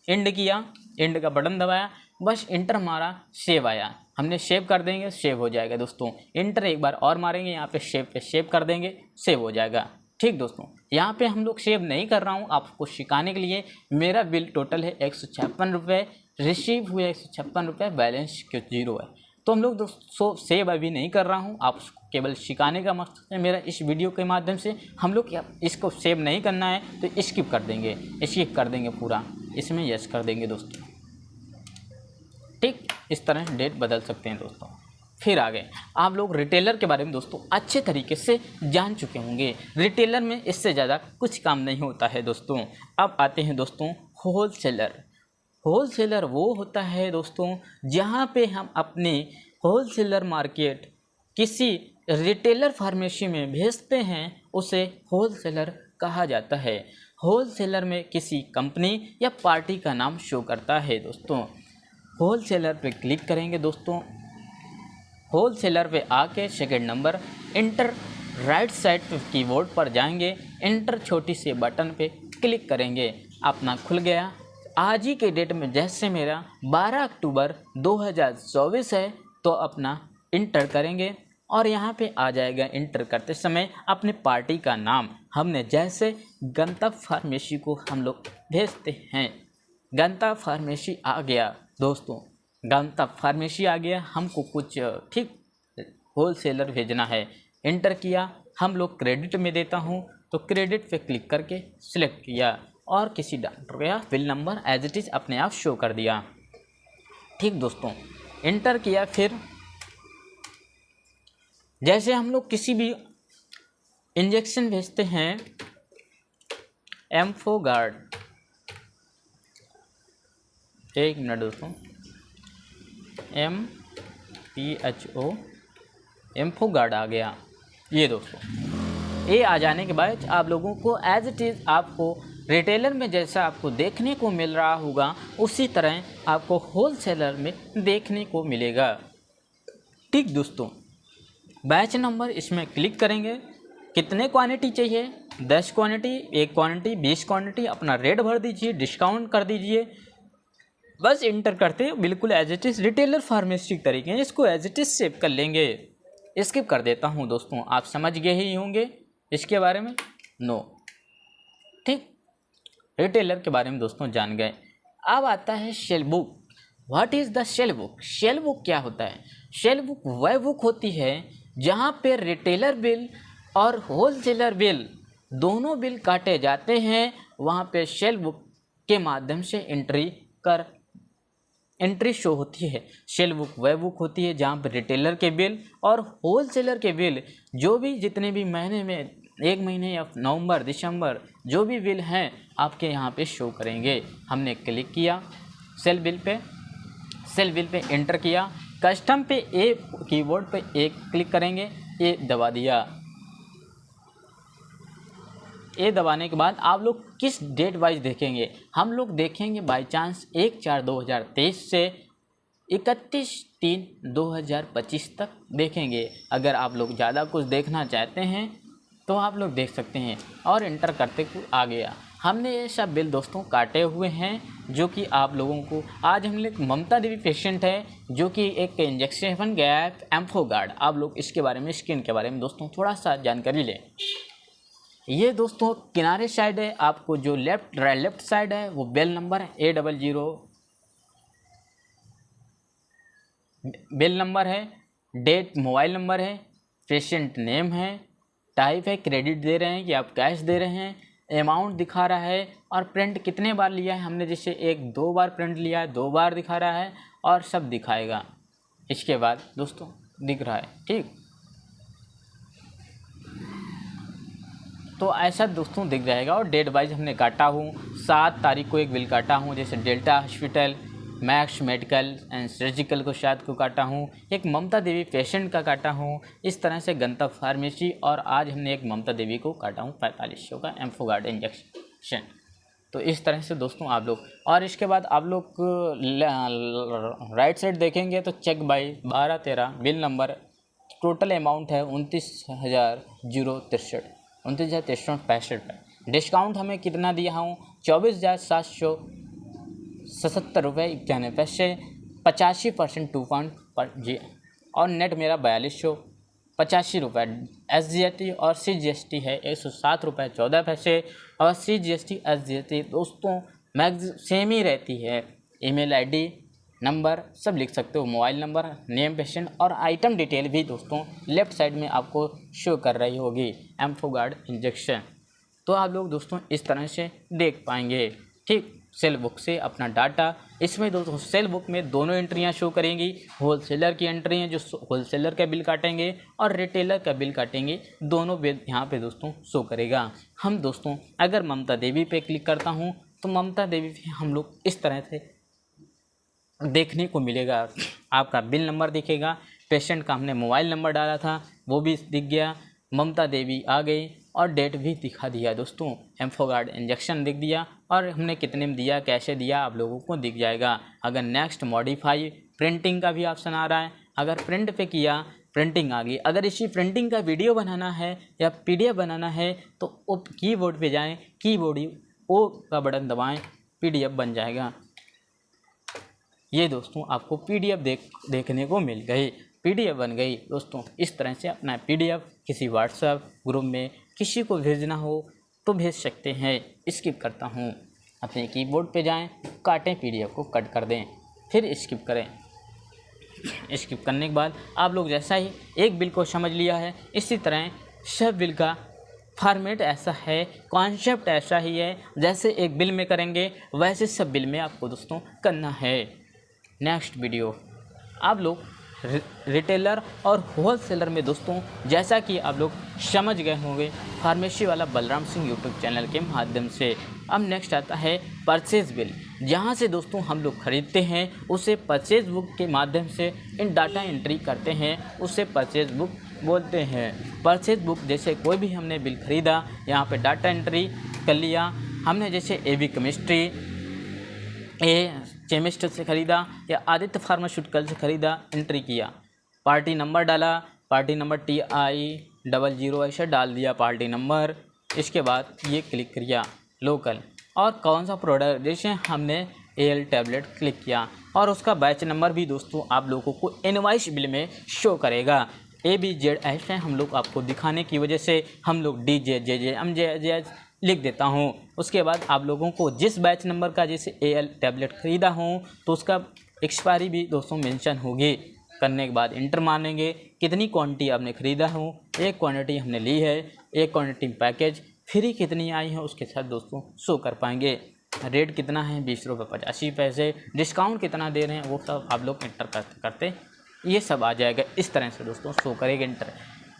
इंड किया, इंड का बटन दबाया, बस इंटर मारा, सेव आया, हमने सेव कर देंगे, सेव हो जाएगा दोस्तों। इंटर एक बार और मारेंगे, यहाँ पे सेव कर देंगे, सेव हो जाएगा। ठीक दोस्तों, यहाँ पे हम लोग सेव नहीं कर रहा हूँ आपको सिखाने के लिए। मेरा बिल टोटल है 156 रुपये, रिसीव हुए 156 रुपये, बैलेंस क्यों 0 है। तो हम लोग दोस्तों सेव अभी नहीं कर रहा हूँ, आपको केवल सिखाने का मकसद है मेरा इस वीडियो के माध्यम से। हम लोग इसको सेव नहीं करना है तो स्किप कर देंगे पूरा, इसमें यस कर देंगे दोस्तों। ठीक, इस तरह डेट बदल सकते हैं दोस्तों। फिर आगे आप लोग रिटेलर के बारे में दोस्तों अच्छे तरीके से जान चुके होंगे। रिटेलर में इससे ज़्यादा कुछ काम नहीं होता है दोस्तों। अब आते हैं दोस्तों होलसेलर। होलसेलर वो होता है दोस्तों जहाँ पे हम अपने होलसेलर मार्केट किसी रिटेलर फार्मेसी में भेजते हैं, उसे होलसेलर कहा जाता है। होलसेलर में किसी कंपनी या पार्टी का नाम शो करता है दोस्तों। होलसेलर पे क्लिक करेंगे दोस्तों, होलसेलर पे आके second number inter, right side पे कीबोर्ड पर जाएंगे, इंटर छोटी सी बटन पे क्लिक करेंगे, अपना खुल गया। आज ही के डेट में जैसे मेरा 12 अक्टूबर 2024 है तो अपना इंटर करेंगे और यहाँ पे आ जाएगा इंटर करते समय अपने पार्टी का नाम। हमने जैसे गंतव्य फार्मेसी को हम लोग भेजते हैं, गंतव्य फार्मेसी आ गया दोस्तों, गंतव्य फार्मेसी आ गया, हमको कुछ ठीक होलसेलर भेजना है, इंटर किया। हम लोग क्रेडिट में देता हूँ तो क्रेडिट पे क्लिक करके सिलेक्ट किया और किसी डॉक्टर का bill number as it is अपने आप शो कर दिया। ठीक दोस्तों, इंटर किया। फिर जैसे हम लोग किसी भी इंजेक्शन भेजते हैं, एम्फोगार्ड, एक मिनट दोस्तों, MPHO एम्फोगार्ड आ गया। ये दोस्तों ये आ जाने के बाद आप लोगों को एज इट इज़ आपको रिटेलर में जैसा आपको देखने को मिल रहा होगा उसी तरह आपको होलसेलर में देखने को मिलेगा। ठीक दोस्तों, बैच नंबर इसमें क्लिक करेंगे, कितने क्वांटिटी चाहिए, 10 क्वांटिटी, 1 क्वांटिटी, 20 क्वांटिटी, अपना रेट भर दीजिए, डिस्काउंट कर दीजिए, बस इंटर करते हैं। बिल्कुल as it is retailer pharmacy तरीके हैं, इसको एज इट इज़ सेव कर लेंगे। स्किप कर देता हूं दोस्तों, आप समझ गए ही होंगे इसके बारे में। नो, ठीक, रिटेलर के बारे में दोस्तों जान गए। अब आता है cell book. What is the cell book? Cell book क्या होता है? सेल बुक वह बुक होती है जहां पे रिटेलर बिल और होलसेलर बिल दोनों बिल काटे जाते हैं, वहां पे सेल बुक के माध्यम से एंट्री शो होती है। सेल बुक वह बुक होती है जहाँ पर रिटेलर के बिल और होलसेलर के बिल जो भी जितने भी महीने में 1 महीने या नवंबर दिसंबर जो भी बिल हैं आपके यहाँ पे शो करेंगे। हमने क्लिक किया सेल बिल पे एंटर किया, कस्टम पे ए कीबोर्ड पे एक क्लिक करेंगे, ए दबा दिया। ए दबाने के बाद आप लोग किस डेट वाइज देखेंगे, हम लोग देखेंगे बाई चांस 1/4/2023 से 31/3/2025 तक देखेंगे। अगर आप लोग ज़्यादा कुछ देखना चाहते हैं तो आप लोग देख सकते हैं और इंटर करते आ गया। हमने ये सब बिल दोस्तों काटे हुए हैं जो कि आप लोगों को आज हम लोग ममता देवी पेशेंट है जो कि एक इंजेक्शन गया है एम्फोगार्ड। आप लोग इसके बारे में स्किन के बारे में दोस्तों थोड़ा सा जानकारी लें। ये दोस्तों किनारे साइड है, आपको जो लेफ्ट साइड है वो बेल नंबर है A00 बेल नंबर है, डेट मोबाइल नंबर है, पेशेंट नेम है, टाइप है क्रेडिट दे रहे हैं कि आप कैश दे रहे हैं, अमाउंट दिखा रहा है और प्रिंट कितने बार लिया है। हमने जैसे 1-2 बार प्रिंट लिया है, 2 बार दिखा रहा है और सब दिखाएगा। इसके बाद दोस्तों दिख रहा है, ठीक। तो ऐसा दोस्तों दिख जाएगा। और डेट वाइज हमने काटा हूँ 7 तारीख को एक बिल काटा हूँ, जैसे delta hospital, max medical and surgical को शायद को काटा हूँ, एक ममता देवी पेशेंट का काटा हूँ, इस तरह से गंतव्य फार्मेसी। और आज हमने एक ममता देवी को काटा हूँ 4500 का एम्फोगार्ड इंजेक्शन। तो इस तरह से दोस्तों आप लोग, और इसके बाद आप लोग राइट साइड देखेंगे तो check by 12/13 bill number, total amount है 29,063 रुपये। डिस्काउंट हमें कितना दिया हूँ 24,777 रुपये 91 पैसे, 85% 2.5 और नेट मेरा 4285 रुपये। SGST और CGST है 107 रुपये 14 पैसे और CGST SGST दोस्तों मैक्स सेम ही रहती है। ईमेल ID नंबर सब लिख सकते हो, मोबाइल नंबर, नेम पेशेंट और आइटम डिटेल भी दोस्तों लेफ़्ट साइड में आपको शो कर रही होगी एम्फोगार्ड इंजेक्शन। तो आप लोग दोस्तों इस तरह से देख पाएंगे, ठीक। सेल बुक से अपना डाटा, इसमें दोस्तों सेल बुक में दोनों एंट्रियां शो करेंगी। होलसेलर की एंट्री है जो होलसेलर का बिल काटेंगे और रिटेलर का बिल काटेंगे, दोनों बिल यहाँ पे दोस्तों शो करेगा। हम दोस्तों अगर ममता देवी पे क्लिक करता हूँ तो ममता देवी पे हम लोग इस तरह से देखने को मिलेगा। आपका बिल नंबर दिखेगा, पेशेंट का हमने मोबाइल नंबर डाला था वो भी दिख गया, ममता देवी आ गई और डेट भी दिखा दिया दोस्तों, एम्फोगार्ड इंजेक्शन दिख दिया और हमने कितने में दिया, कैसे दिया आप लोगों को दिख जाएगा। अगर नेक्स्ट मॉडिफाई प्रिंटिंग का भी ऑप्शन आ रहा है, अगर प्रिंट पे किया प्रिंटिंग आ गई। अगर इसी प्रिंटिंग का वीडियो बनाना है या PDF बनाना है तो कीबोर्ड पे जाएं, कीबोर्ड ओ का बटन दबाएं, PDF बन जाएगा। ये दोस्तों आपको PDF देखने को मिल गई, PDF बन गई दोस्तों। इस तरह से अपना PDF किसी WhatsApp ग्रुप में किसी को भेजना हो तो भेज सकते हैं। स्किप करता हूँ, अपने कीबोर्ड पे जाएं, काटें, PDF को कट कर दें, फिर स्किप करें। स्किप करने के बाद आप लोग जैसा ही एक बिल को समझ लिया है, इसी तरह सब बिल का फॉर्मेट ऐसा है, कॉन्सेप्ट ऐसा ही है, जैसे एक बिल में करेंगे वैसे सब बिल में आपको दोस्तों करना है। नेक्स्ट वीडियो आप लोग रिटेलर और होलसेलर में दोस्तों जैसा कि आप लोग समझ गए होंगे फार्मेसी वाला बलराम सिंह यूट्यूब चैनल के माध्यम से। अब नेक्स्ट आता है परचेज बिल, जहां से दोस्तों हम लोग खरीदते हैं उसे परचेज बुक के माध्यम से इन डाटा एंट्री करते हैं, उसे परचेज बुक बोलते हैं। परचेज बुक जैसे कोई भी हमने बिल खरीदा, यहाँ पे डाटा एंट्री कर लिया। हमने जैसे AB केमिस्ट्री केमिस्ट से ख़रीदा या आदित्य फार्मास्यूटिकल से ख़रीदा, एंट्री किया, पार्टी नंबर डाला, पार्टी नंबर TI00 ऐसे डाल दिया पार्टी नंबर। इसके बाद ये क्लिक किया लोकल और कौन सा प्रोडक्ट, जैसे हमने AL टैबलेट क्लिक किया और उसका बैच नंबर भी दोस्तों आप लोगों को इनवॉइस बिल में शो करेगा। ABZ ऐसे हम लोग आपको दिखाने की वजह से हम लोग DJJJ MJJ लिख देता हूँ। उसके बाद आप लोगों को जिस बैच नंबर का जैसे AL टैबलेट ख़रीदा हूँ तो उसका एक्सपायरी भी दोस्तों मेंशन होगी। करने के बाद इंटर मानेंगे कितनी क्वांटिटी आपने ख़रीदा हो, एक क्वांटिटी हमने ली है, एक क्वांटिटी पैकेज फ्री कितनी आई है उसके साथ दोस्तों शो कर पाएंगे। रेट कितना है 20 रुपये 85 पैसे, डिस्काउंट कितना दे रहे हैं वो सब आप लोग इंटर करते ये सब आ जाएगा। इस तरह से दोस्तों शो करेगा इंटर।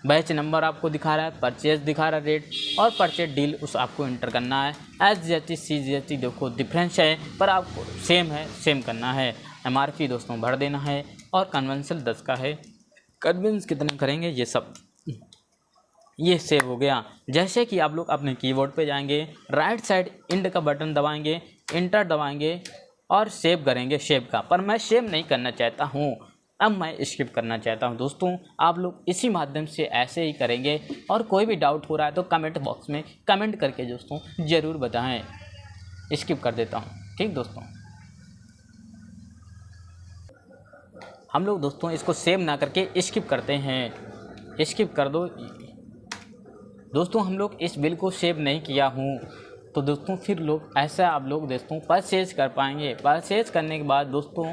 बैच नंबर आपको दिखा रहा है, परचेज दिखा रहा है रेट, और परचेज डील उस आपको इंटर करना है। SGST CGST देखो डिफरेंस है, पर आपको सेम है, सेम करना है। MRP दोस्तों भर देना है, और कन्वेंशनल 10 का है। कन्वेंस कितने करेंगे ये सब, ये सेव हो गया। जैसे कि आप लोग अपने कीबोर्ड पे जाएंगे, राइट साइड इंड का बटन दबाएंगे, इंटर दबाएंगे और सेव करेंगे शेप का, पर मैं सेव नहीं करना चाहता हूँ, अब मैं स्किप करना चाहता हूँ। दोस्तों आप लोग इसी माध्यम से ऐसे ही करेंगे, और कोई भी डाउट हो रहा है तो कमेंट बॉक्स में कमेंट करके दोस्तों ज़रूर बताएं। स्किप कर देता हूँ, ठीक दोस्तों। हम लोग दोस्तों इसको सेव ना करके स्किप करते हैं, स्किप कर दो दोस्तों। हम लोग इस बिल को सेव नहीं किया हूँ, तो दोस्तों फिर लोग ऐसा आप लोग दोस्तों परचेज कर पाएंगे। परचेज करने के बाद दोस्तों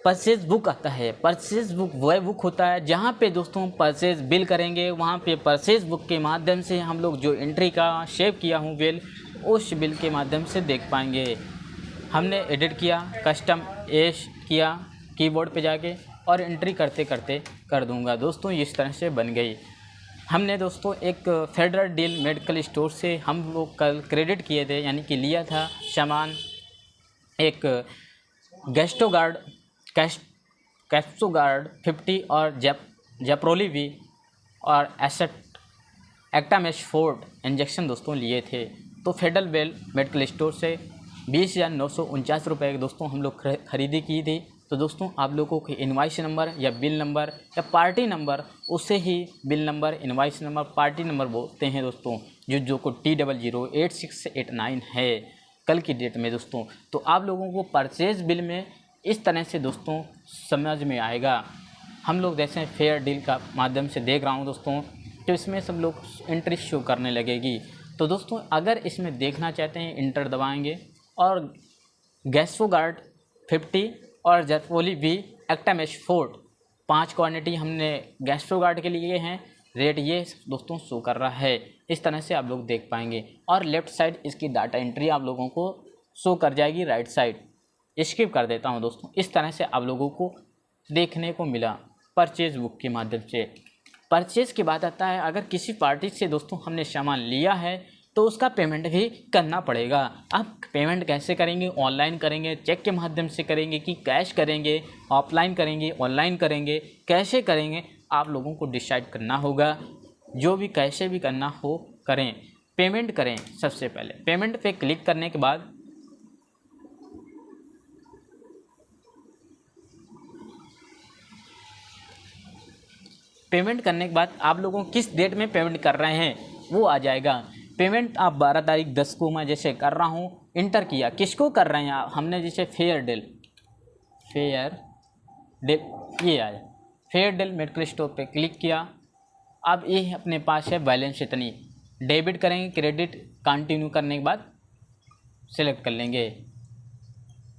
परचेज बुक आता है। परचेज बुक वह बुक होता है जहाँ पे दोस्तों परचेज बिल करेंगे, वहाँ पे परचेज बुक के माध्यम से हम लोग जो एंट्री का सेव किया हूँ बिल, उस बिल के माध्यम से देख पाएंगे। हमने एडिट किया, कस्टम एश किया कीबोर्ड पे जाके, और एंट्री करते करते कर दूंगा दोस्तों। इस तरह से बन गई। हमने दोस्तों एक फेडरल डील मेडिकल स्टोर से हम लोग कल क्रेडिट किए थे, यानी कि लिया था सामान, एक गैस्ट्रोगार्ड कैप्सोगार्ड 50 और जेप्रोली वी और एक्टामेश-4 इंजेक्शन दोस्तों लिए थे। तो फेडरल बेल मेडिकल स्टोर से 20,949 रुपये के दोस्तों हम लोग खरीदी की थी। तो दोस्तों आप लोगों को इनवाइस नंबर या बिल नंबर या पार्टी नंबर, उससे ही bill number, invoice number, party number बोलते हैं दोस्तों, जो को T008689 है कल की डेट में दोस्तों। तो आप लोगों को परचेज बिल में इस तरह से दोस्तों समझ में आएगा। हम लोग जैसे फेयर डील का माध्यम से देख रहा हूँ दोस्तों, तो इसमें सब लोग एंट्री शो करने लगेगी। तो दोस्तों अगर इसमें देखना चाहते हैं, इंटर दबाएंगे और गैस्ट्रोगार्ड 50 और जेप्रोली वी एक्टामेश-4 5 क्वांटिटी हमने गैस्ट्रोगार्ड के लिए हैं। रेट ये दोस्तों शो कर रहा है। इस तरह से आप लोग देख पाएंगे, और लेफ़्ट साइड इसकी डाटा एंट्री आप लोगों को शो कर जाएगी राइट साइड। स्किप कर देता हूं दोस्तों। इस तरह से आप लोगों को देखने को मिला परचेज बुक के माध्यम से। परचेज की बात आता है, अगर किसी पार्टी से दोस्तों हमने सामान लिया है तो उसका पेमेंट भी करना पड़ेगा। अब पेमेंट कैसे करेंगे? ऑनलाइन करेंगे, चेक के माध्यम से करेंगे कि कैश करेंगे, ऑफलाइन करेंगे, ऑनलाइन करेंगे, कैसे करेंगे आप लोगों को डिसाइड करना होगा। जो भी कैसे भी करना हो करें, पेमेंट करें। सबसे पहले पेमेंट पे क्लिक करने के बाद आप लोगों को किस डेट में पेमेंट कर रहे हैं वो आ जाएगा। पेमेंट आप 12 तारीख 10 को मैं जैसे कर रहा हूँ, इंटर किया, किसको कर रहे हैं आप? हमने जैसे फेयर डील ये आया, फेयर डील मेडिकल स्टोर पे क्लिक किया। अब ये अपने पास है बैलेंस इतनी, डेबिट करेंगे, क्रेडिट कंटिन्यू करने के बाद सिलेक्ट कर लेंगे।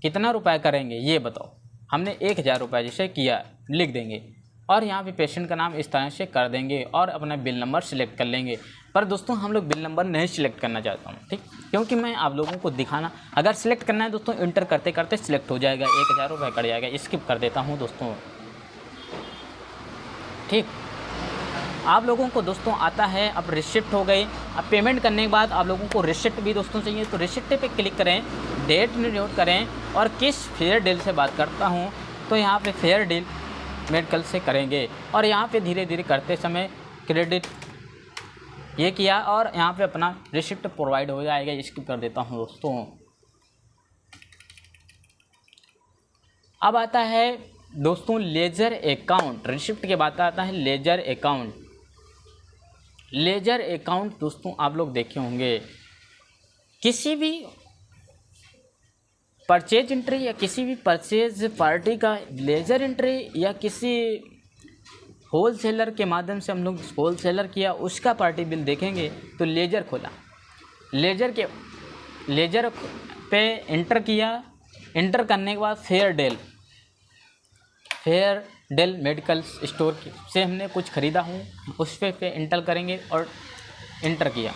कितना रुपया करेंगे ये बताओ। हमने 1000 रुपये जैसे किया, लिख देंगे, और यहाँ पे पेशेंट का नाम इस तरह से कर देंगे और अपना बिल नंबर सिलेक्ट कर लेंगे। पर दोस्तों हम लोग बिल नंबर नहीं सिलेक्ट करना चाहता हूँ, ठीक, क्योंकि मैं आप लोगों को दिखाना, अगर सिलेक्ट करना है दोस्तों इंटर करते करते सिलेक्ट हो जाएगा, 1000 रुपये कट जाएगा। स्किप कर देता हूँ दोस्तों, ठीक। आप लोगों को दोस्तों आता है, अब रिसिप्ट हो गई। अब पेमेंट करने के बाद आप लोगों को रिसिप्ट भी दोस्तों चाहिए, तो रिसिप्ट पे क्लिक करें, डेट नोट करें, और किस फेयर डील से बात करता हूँ तो यहाँ पे फेयर डील मेडिकल से करेंगे। और यहाँ पे धीरे धीरे करते समय क्रेडिट ये किया, और यहाँ पे अपना रिसिप्ट प्रोवाइड हो जाएगा। स्किप कर देता हूँ दोस्तों। अब आता है दोस्तों लेजर अकाउंट। रिसिप्ट के बाद आता है लेजर अकाउंट। लेजर अकाउंट दोस्तों आप लोग देखे होंगे, किसी भी परचेज एंट्री या किसी भी परचेज पार्टी का लेजर एंट्री, या किसी होलसेलर के माध्यम से हम लोग होलसेलर किया उसका पार्टी बिल देखेंगे। तो लेजर खोला, लेजर पे एंटर किया, एंटर करने के बाद फेयर डील मेडिकल स्टोर से हमने कुछ ख़रीदा हूँ, उस पे एंटर करेंगे और एंटर किया।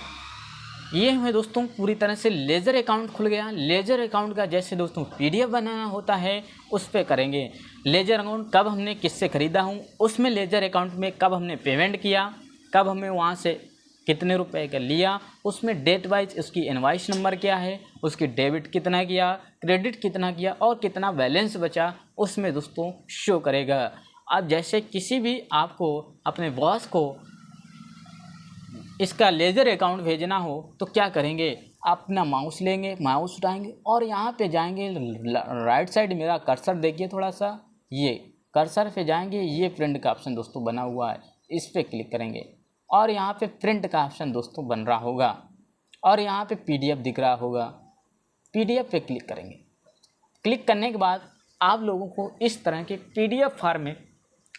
ये हमें दोस्तों पूरी तरह से लेजर अकाउंट खुल गया। लेजर अकाउंट का जैसे दोस्तों पीडीएफ बनाना होता है उस पर करेंगे। लेजर अकाउंट कब हमने किससे ख़रीदा हूँ, उसमें लेजर अकाउंट में कब हमने पेमेंट किया, कब हमें वहाँ से कितने रुपए का लिया, उसमें डेट वाइज उसकी इनवॉइस नंबर क्या है, उसकी डेबिट कितना किया, क्रेडिट कितना किया और कितना बैलेंस बचा, उसमें दोस्तों शो करेगा। अब जैसे किसी भी आपको अपने बॉस को इसका लेजर अकाउंट भेजना हो तो क्या करेंगे, अपना माउस लेंगे, माउस उठाएंगे और यहाँ पे जाएंगे राइट साइड, मेरा कर्सर देखिए थोड़ा सा, ये कर्सर पे जाएंगे, ये प्रिंट का ऑप्शन दोस्तों बना हुआ है, इस पर क्लिक करेंगे और यहाँ पे प्रिंट का ऑप्शन दोस्तों बन रहा होगा और यहाँ पे पीडीएफ दिख रहा होगा, पीडीएफ पे क्लिक करेंगे। क्लिक करने के बाद आप लोगों को इस तरह के पीडीएफ फॉर्म में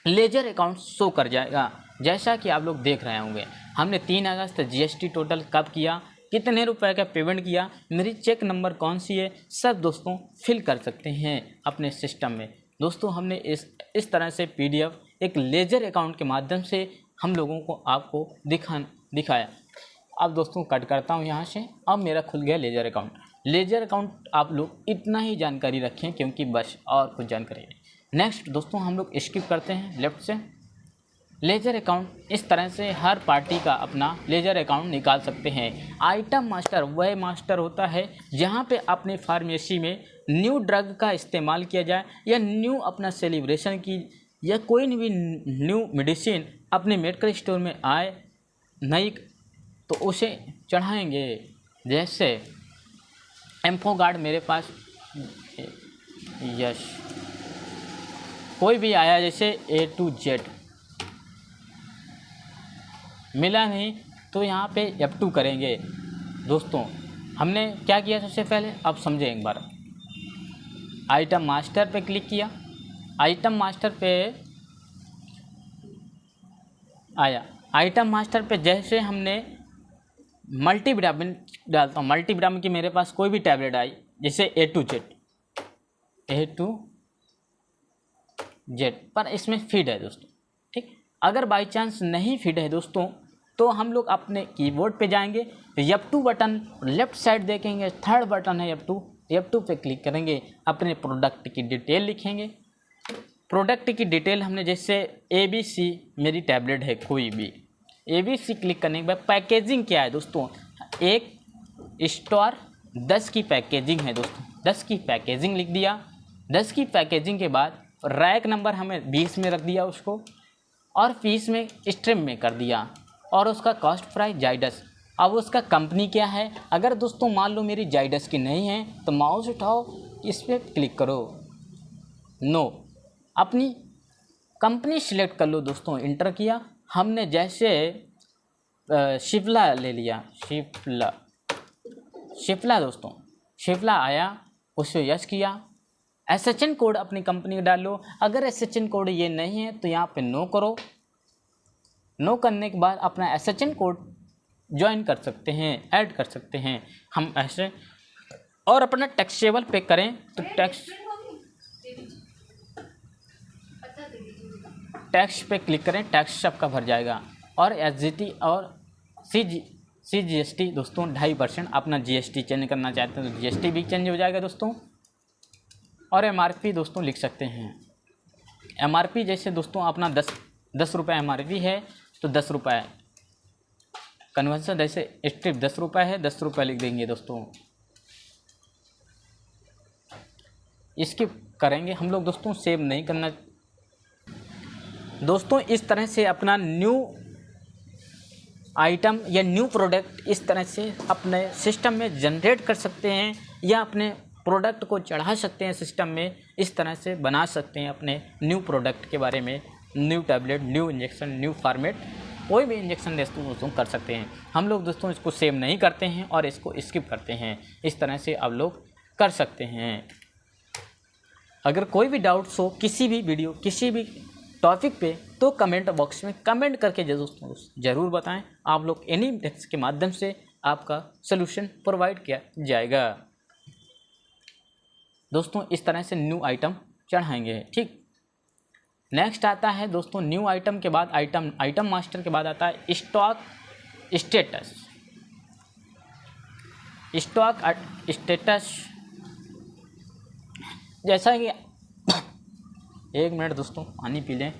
लेजर अकाउंट शो कर जाएगा। जैसा कि आप लोग देख रहे होंगे, हमने 3 अगस्त जीएसटी टोटल कब किया, कितने रुपए का पेमेंट किया, मेरी चेक नंबर कौन सी है, सब दोस्तों फिल कर सकते हैं अपने सिस्टम में। दोस्तों हमने इस तरह से पीडीएफ एक लेजर अकाउंट के माध्यम से हम लोगों को आपको दिखाया। अब दोस्तों कट करता हूँ यहाँ से। अब मेरा खुल गया लेजर अकाउंट। लेजर अकाउंट आप लोग इतना ही जानकारी रखें क्योंकि बस और कुछ जानकारी नहीं। नेक्स्ट दोस्तों हम लोग स्किप करते हैं लेफ्ट से। लेजर अकाउंट इस तरह से हर पार्टी का अपना लेजर अकाउंट निकाल सकते हैं। आइटम मास्टर वह मास्टर होता है जहाँ पे अपने फार्मेसी में न्यू ड्रग का इस्तेमाल किया जाए या न्यू अपना सेलिब्रेशन की या कोई भी न्यू मेडिसिन अपने मेडिकल स्टोर में आए नई तो उसे चढ़ाएंगे। जैसे एम्फोगार्ड मेरे पास यश कोई भी आया जैसे A to Z मिला नहीं तो यहाँ पे F2 करेंगे। दोस्तों हमने क्या किया सबसे पहले, अब समझें एक बार। आइटम मास्टर पे क्लिक किया, आइटम मास्टर पे आया, आइटम मास्टर पे जैसे हमने मल्टीविटामिन डालता हूँ, मल्टीविटामिन की मेरे पास कोई भी टैबलेट आई जैसे A to Z पर इसमें फिट है दोस्तों, ठीक। अगर बाई चांस नहीं फिट है दोस्तों तो हम लोग अपने कीबोर्ड पे जाएंगे, F2 बटन लेफ्ट साइड देखेंगे, थर्ड बटन है F2 पे क्लिक करेंगे, अपने प्रोडक्ट की डिटेल लिखेंगे। प्रोडक्ट की डिटेल हमने जैसे ABC मेरी टैबलेट है कोई भी, ABC क्लिक करने के बाद पैकेजिंग क्या है दोस्तों, एक स्टार 10 की पैकेजिंग है दोस्तों, 10 की पैकेजिंग लिख दिया। 10 की पैकेजिंग के बाद रैक नंबर हमें 20 में रख दिया उसको और फीस में स्ट्रीम में कर दिया और उसका कॉस्ट प्राइस जाइडस। अब उसका कंपनी क्या है, अगर दोस्तों मान लो मेरी जाइडस की नहीं है तो माउस उठाओ, इस पर क्लिक करो, नो, अपनी कंपनी सिलेक्ट कर लो दोस्तों। इंटर किया हमने, जैसे शिफला ले लिया, शिफला दोस्तों, शिफला आया, उसे यस किया। SHN कोड अपनी कंपनी का डाल लो। अगर SHN कोड ये नहीं है तो यहाँ पे नो करो। नो करने के बाद अपना SHN कोड ज्वाइन कर सकते हैं, ऐड कर सकते हैं हम ऐसे। और अपना टैक्सेबल पे करें तो टैक्स पे क्लिक करें, टैक्स सबका भर जाएगा। और SGT और CGST दोस्तों 2.5% अपना GST चेंज करना चाहते हैं तो GST भी चेंज हो जाएगा दोस्तों। और MRP दोस्तों लिख सकते हैं। MRP जैसे दोस्तों अपना 10 रुपये MRP है तो 10 रुपये कन्वर्सन, जैसे स्ट्रिप 10 रुपये है, 10 रुपये लिख देंगे दोस्तों। इसकी करेंगे हम लोग दोस्तों, सेव नहीं करना दोस्तों। इस तरह से अपना न्यू आइटम या न्यू प्रोडक्ट इस तरह से अपने सिस्टम में जनरेट कर सकते हैं या अपने प्रोडक्ट को चढ़ा सकते हैं सिस्टम में। इस तरह से बना सकते हैं अपने न्यू प्रोडक्ट के बारे में, new tablet, new injection, new format, कोई भी इंजेक्शन दोस्तों कर सकते हैं। हम लोग दोस्तों इसको सेव नहीं करते हैं और इसको स्किप करते हैं। इस तरह से आप लोग कर सकते हैं। अगर कोई भी डाउट्स हो किसी भी वीडियो, किसी भी टॉपिक पे तो कमेंट बॉक्स में कमेंट करके दोस्तों ज़रूर बताएं। आप लोग एनी टेक्स्ट के माध्यम से आपका सलूशन प्रोवाइड किया जाएगा दोस्तों। इस तरह से न्यू आइटम चढ़ाएंगे, ठीक। नेक्स्ट आता है दोस्तों न्यू आइटम के बाद आइटम मास्टर के बाद आता है स्टॉक स्टेटस। स्टॉक स्टेटस, जैसा कि 1 मिनट दोस्तों पानी पी लें।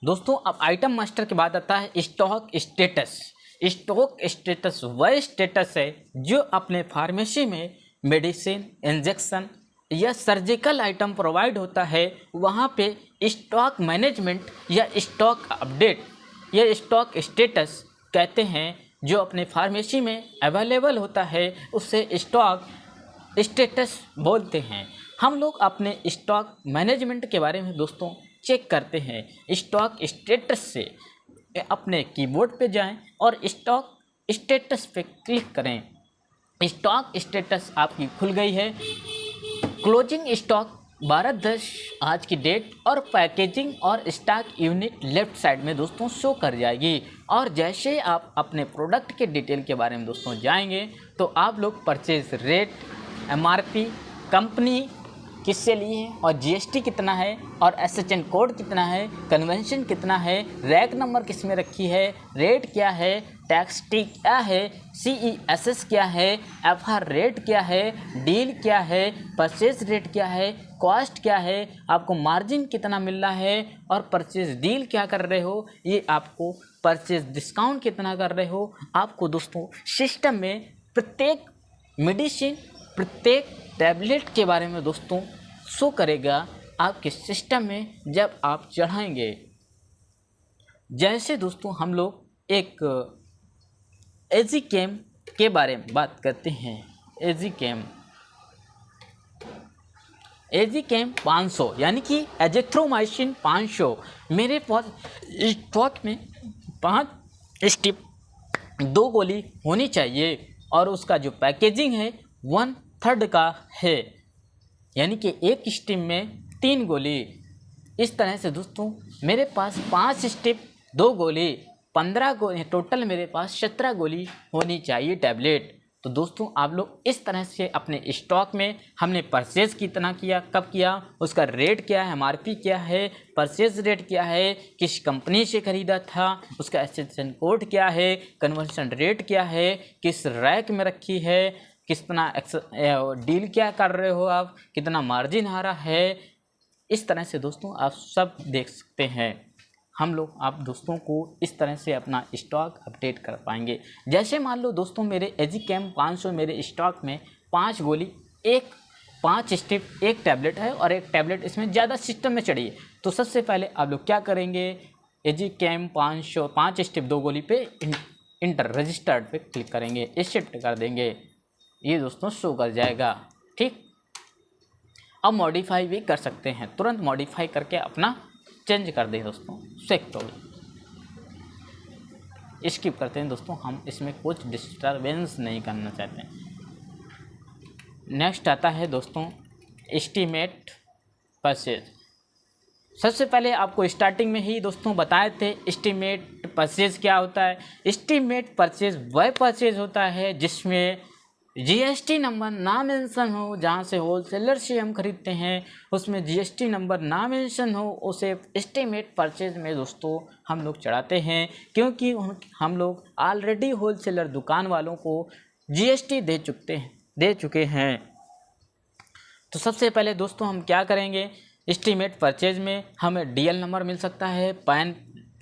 दोस्तों अब आइटम मास्टर के बाद आता है स्टॉक स्टेटस। स्टॉक स्टेटस वह स्टेटस है जो अपने फार्मेसी में मेडिसिन, इंजेक्शन या सर्जिकल आइटम प्रोवाइड होता है, वहाँ पे स्टॉक मैनेजमेंट या स्टॉक अपडेट या स्टॉक स्टेटस कहते हैं। जो अपने फार्मेसी में अवेलेबल होता है उससे स्टॉक स्टेटस बोलते हैं। हम लोग अपने स्टॉक मैनेजमेंट के बारे में दोस्तों चेक करते हैं। स्टॉक स्टेटस से अपने कीबोर्ड पे जाएं और स्टॉक स्टेटस पे क्लिक करें। स्टॉक स्टेटस आपकी खुल गई है। क्लोजिंग स्टॉक 12/10 आज की डेट और पैकेजिंग और स्टॉक यूनिट लेफ्ट साइड में दोस्तों शो कर जाएगी। और जैसे आप अपने प्रोडक्ट के डिटेल के बारे में दोस्तों जाएंगे तो आप लोग परचेज रेट, MRP, कंपनी किससे लिए हैं और GST कितना है और SHN कोड कितना है, कन्वेंशन कितना है, रैक नंबर किस में रखी है, रेट क्या है, टैक्स टी क्या है, CESS क्या है, FR रेट क्या है, डील क्या है, परचेज रेट क्या है, कॉस्ट क्या है, आपको मार्जिन कितना मिल रहा है और परचेज डील क्या कर रहे हो, ये आपको परचेज डिस्काउंट कितना कर रहे हो। आपको दोस्तों सिस्टम में प्रत्येक मेडिसिन, प्रत्येक टैबलेट के बारे में दोस्तों शो करेगा आपके सिस्टम में जब आप चढ़ाएंगे। जैसे दोस्तों हम लोग एक एजिकेम के बारे में बात करते हैं। एजिकेम 500 यानी कि एजिथ्रोमाइसिन 500 मेरे पास स्टॉक में 5 स्टिप 2 गोली होनी चाहिए और उसका जो पैकेजिंग है 1/3 का है, यानी कि एक स्टिप में 3 गोली। इस तरह से दोस्तों मेरे पास 5 स्टिप 2 गोली 15 गोली, टोटल मेरे पास 17 गोली होनी चाहिए टैबलेट। तो दोस्तों आप लोग इस तरह से अपने स्टॉक में हमने परचेज कितना किया, कब किया, उसका रेट क्या है, MRP क्या है, परचेज रेट क्या है, किस कंपनी से ख़रीदा था, उसका SHN कोड क्या है, कन्वर्शन रेट क्या है, किस रैक में रखी है, कितना डील क्या कर रहे हो आप, कितना मार्जिन आ रहा है। इस तरह से दोस्तों आप सब देख सकते हैं। हम लोग आप दोस्तों को इस तरह से अपना स्टॉक अपडेट कर पाएंगे। जैसे मान लो दोस्तों मेरे एजिकेम 500 मेरे स्टॉक में 5 गोली, 5 स्टिप, 1 टैबलेट है और 1 टैबलेट इसमें ज़्यादा सिस्टम में चढ़ी है। तो सबसे पहले आप लोग क्या करेंगे, एजिकेम 500 5 स्टिप 2 गोली पे इंटर रजिस्टर्ड पे क्लिक करेंगे, शिफ्ट कर देंगे, ये दोस्तों शो कर जाएगा। ठीक, अब मॉडिफाई भी कर सकते हैं, तुरंत मॉडिफाई करके अपना चेंज कर दें दोस्तों। सेक तो स्किप करते हैं दोस्तों, हम इसमें कुछ डिस्टरबेंस नहीं करना चाहते हैं। नेक्स्ट आता है दोस्तों एस्टीमेट परचेज। सबसे पहले आपको स्टार्टिंग में ही दोस्तों बताए थे एस्टीमेट परचेज क्या होता है। एस्टीमेट परचेज वह परचेज होता है जिसमें GST नंबर ना मेंशन हो, जहाँ से होलसेलर से हम खरीदते हैं उसमें GST नंबर ना मेंशन हो, उसे एस्टीमेट परचेज में दोस्तों हम लोग चढ़ाते हैं, क्योंकि हम लोग ऑलरेडी होलसेलर दुकान वालों को GST दे चुके हैं। तो सबसे पहले दोस्तों हम क्या करेंगे, एस्टीमेट परचेज में हमें DL नंबर मिल सकता है, पैन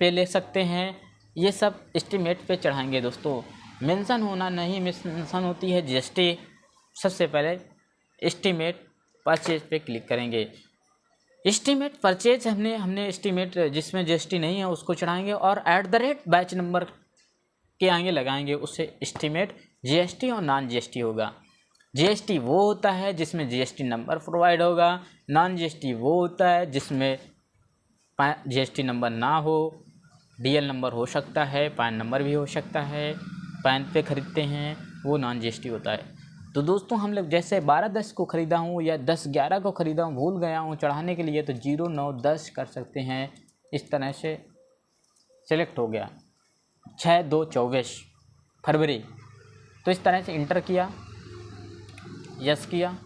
पे ले सकते हैं, ये सब एस्टीमेट पे चढ़ाएंगे दोस्तों। मेंशन होना नहीं, मेंशन होती है GST। सबसे पहले एस्टीमेट परचेज पे क्लिक करेंगे। एस्टीमेट परचेज हमने एस्टीमेट जिसमें GST नहीं है उसको चढ़ाएंगे और @ बैच नंबर के आगे लगाएंगे, उससे एस्टीमेट GST और नॉन GST होगा। GST वो होता है जिसमें GST नंबर प्रोवाइड होगा, नॉन GST वो होता है जिसमें GST नंबर ना हो, DL नंबर हो सकता है, पैन नंबर भी हो सकता है, पैन पे ख़रीदते हैं वो नॉन GST होता है। तो दोस्तों हम लोग जैसे 12/10 को ख़रीदा हूँ या 10/11 को ख़रीदा हूँ, भूल गया हूँ चढ़ाने के लिए, तो 09/10 कर सकते हैं। इस तरह से सेलेक्ट हो गया 6/2/24 फरवरी। तो इस तरह से इंटर किया, यस किया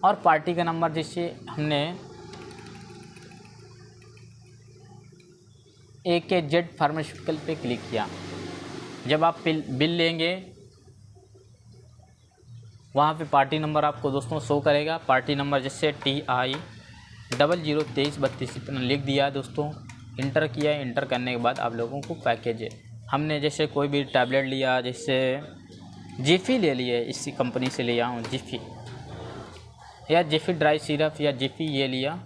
और पार्टी का नंबर जिससे हमने AKZ फार्मास्यूटिकल पे क्लिक किया। जब आप बिल लेंगे वहाँ पे पार्टी नंबर आपको दोस्तों शो करेगा। पार्टी नंबर जैसे TI 002332 इतना लिख दिया दोस्तों, इंटर किया। इंटर करने के बाद आप लोगों को पैकेज है, हमने जैसे कोई भी टैबलेट लिया, जैसे जिफी ले लिए, इसी कंपनी से लिया हूँ जिफी, या जिफी ड्राई सिरप या जिफी ये लिया,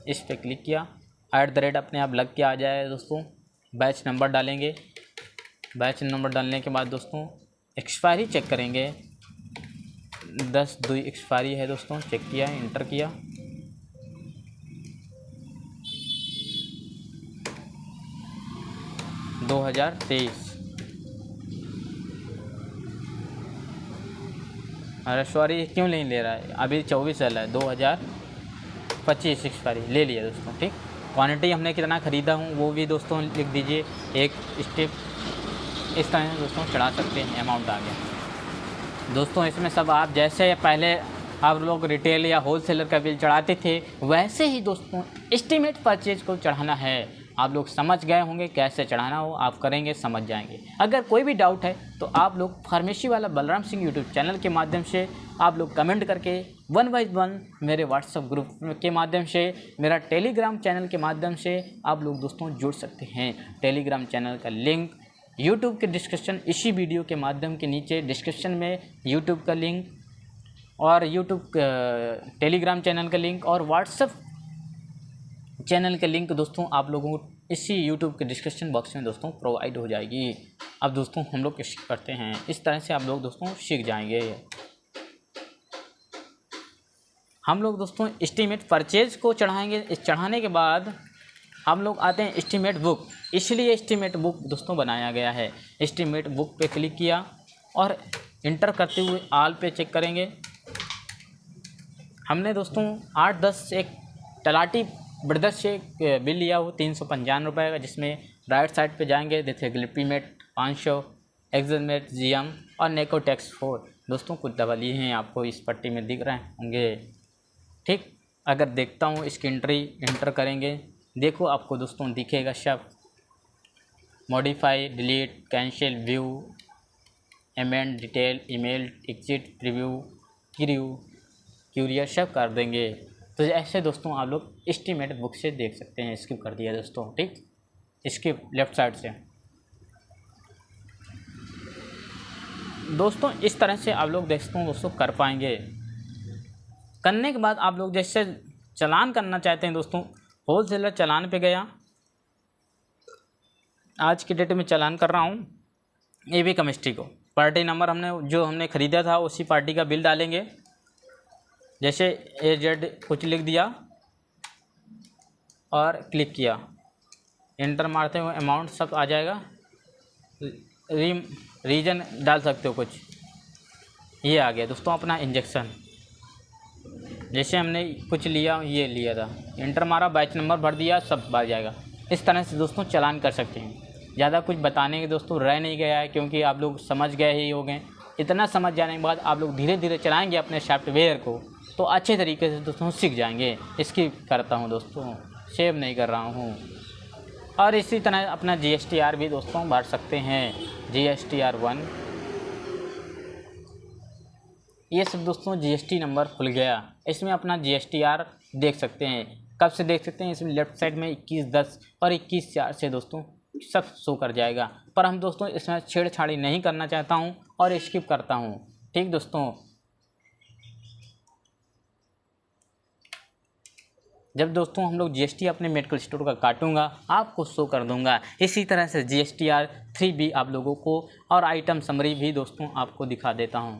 इस पर क्लिक किया। @ अपने आप लग के आ जाए दोस्तों। बैच नंबर डालेंगे। बैच नंबर डालने के बाद दोस्तों एक्सपायरी चेक करेंगे, 10/2 एक्सपायरी है दोस्तों। चेक किया, इंटर किया। (2023) अरे सॉरी, क्यों नहीं ले रहा है, अभी 24 चल रहा है, 2025 एक्सपायरी ले लिया दोस्तों। ठीक, क्वांटिटी हमने कितना ख़रीदा हूँ वो भी दोस्तों लिख दीजिए। एक स्टेप इस तरह दोस्तों चढ़ा सकते हैं। अमाउंट आ गया दोस्तों। इसमें सब आप जैसे पहले आप लोग रिटेल या होलसेलर का बिल चढ़ाते थे, वैसे ही दोस्तों एस्टीमेट परचेज को चढ़ाना है। आप लोग समझ गए होंगे कैसे चढ़ाना हो, आप करेंगे समझ जाएंगे। अगर कोई भी डाउट है तो आप लोग फार्मेसी वाला बलराम सिंह यूट्यूब चैनल के माध्यम से आप लोग कमेंट करके 1 by 1 मेरे व्हाट्सएप ग्रुप के माध्यम से, मेरा टेलीग्राम चैनल के माध्यम से आप लोग दोस्तों जुड़ सकते हैं। टेलीग्राम चैनल का लिंक यूट्यूब के डिस्क्रिप्शन, इसी वीडियो के माध्यम के नीचे डिस्क्रिप्शन में यूट्यूब का लिंक और यूट्यूब टेलीग्राम चैनल का लिंक और व्हाट्सएप चैनल का लिंक दोस्तों आप लोगों को इसी यूट्यूब के डिस्क्रिप्शन बॉक्स में दोस्तों प्रोवाइड हो जाएगी। अब दोस्तों हम लोग करते हैं इस तरह से, आप लोग दोस्तों सीख जाएंगे। हम लोग दोस्तों एस्टीमेट परचेज को चढ़ाएंगे। इस चढ़ाने के बाद हम लोग आते हैं एस्टीमेट बुक, इसलिए एस्टीमेट बुक दोस्तों बनाया गया है। एस्टीमेट बुक पे क्लिक किया और इंटर करते हुए आल पे चेक करेंगे। हमने दोस्तों 8-10 एक तलाटी ब्रदर्स से बिल लिया हो 395 रुपये का, जिसमें राइट साइड पे जाएंगे, देखिए ग्लिपीमेट 500, एक्समेट GM और नेकोटेक्स 4 दोस्तों कुछ दवा लिए हैं, आपको इस पट्टी में दिख रहे होंगे। ठीक, अगर देखता हूँ इसकी एंट्री इंटर करेंगे, देखो आपको दोस्तों दिखेगा सब modify, delete, cancel, view, amend, detail, email, exit, preview, courier सब कर देंगे। तो ऐसे दोस्तों आप लोग एस्टीमेट बुक से देख सकते हैं। स्किप कर दिया दोस्तों। ठीक, स्किप लेफ्ट साइड से दोस्तों इस तरह से आप लोग दोस्तों कर पाएंगे। करने के बाद आप लोग जैसे चालान करना चाहते हैं दोस्तों, होलसेलर चालान पे गया, आज की डेट में चालान कर रहा हूँ AB केमिस्ट्री को। पार्टी नंबर हमने ख़रीदा था उसी पार्टी का बिल डालेंगे। जैसे AZ कुछ लिख दिया और क्लिक किया, इंटर मारते हुए अमाउंट सब आ जाएगा। रीजन डाल सकते हो कुछ, ये आ गया दोस्तों अपना इंजेक्शन। जैसे हमने कुछ लिया, ये लिया था, इंटर मारा, बैच नंबर भर दिया, सब आ जाएगा। इस तरह से दोस्तों चालान कर सकते हैं। ज़्यादा कुछ बताने के दोस्तों रह नहीं गया है, क्योंकि आप लोग समझ गए ही हो गए। इतना समझ जाने के बाद आप लोग धीरे धीरे चलाएंगे अपने सॉफ्टवेयर को, तो अच्छे तरीके से दोस्तों सीख जाएंगे। इसकी करता हूँ दोस्तों, सेव नहीं कर रहा हूँ। और इसी तरह अपना GSTR भी दोस्तों भर सकते हैं, GSTR 1। ये सब दोस्तों GST नंबर खुल गया, इसमें अपना GSTR देख सकते हैं। कब से देख सकते हैं, इसमें लेफ्ट साइड में 21/10 और 21/4 से दोस्तों सब शो कर जाएगा। पर हम दोस्तों इसमें छेड़छाड़ी नहीं करना चाहता हूँ और स्किप करता हूँ। ठीक दोस्तों, जब दोस्तों हम लोग GST अपने मेडिकल स्टोर का काटूंगा आपको शो कर दूंगा। इसी तरह से GSTR 3 भी आप लोगों को और आइटम समरी भी दोस्तों आपको दिखा देता हूं।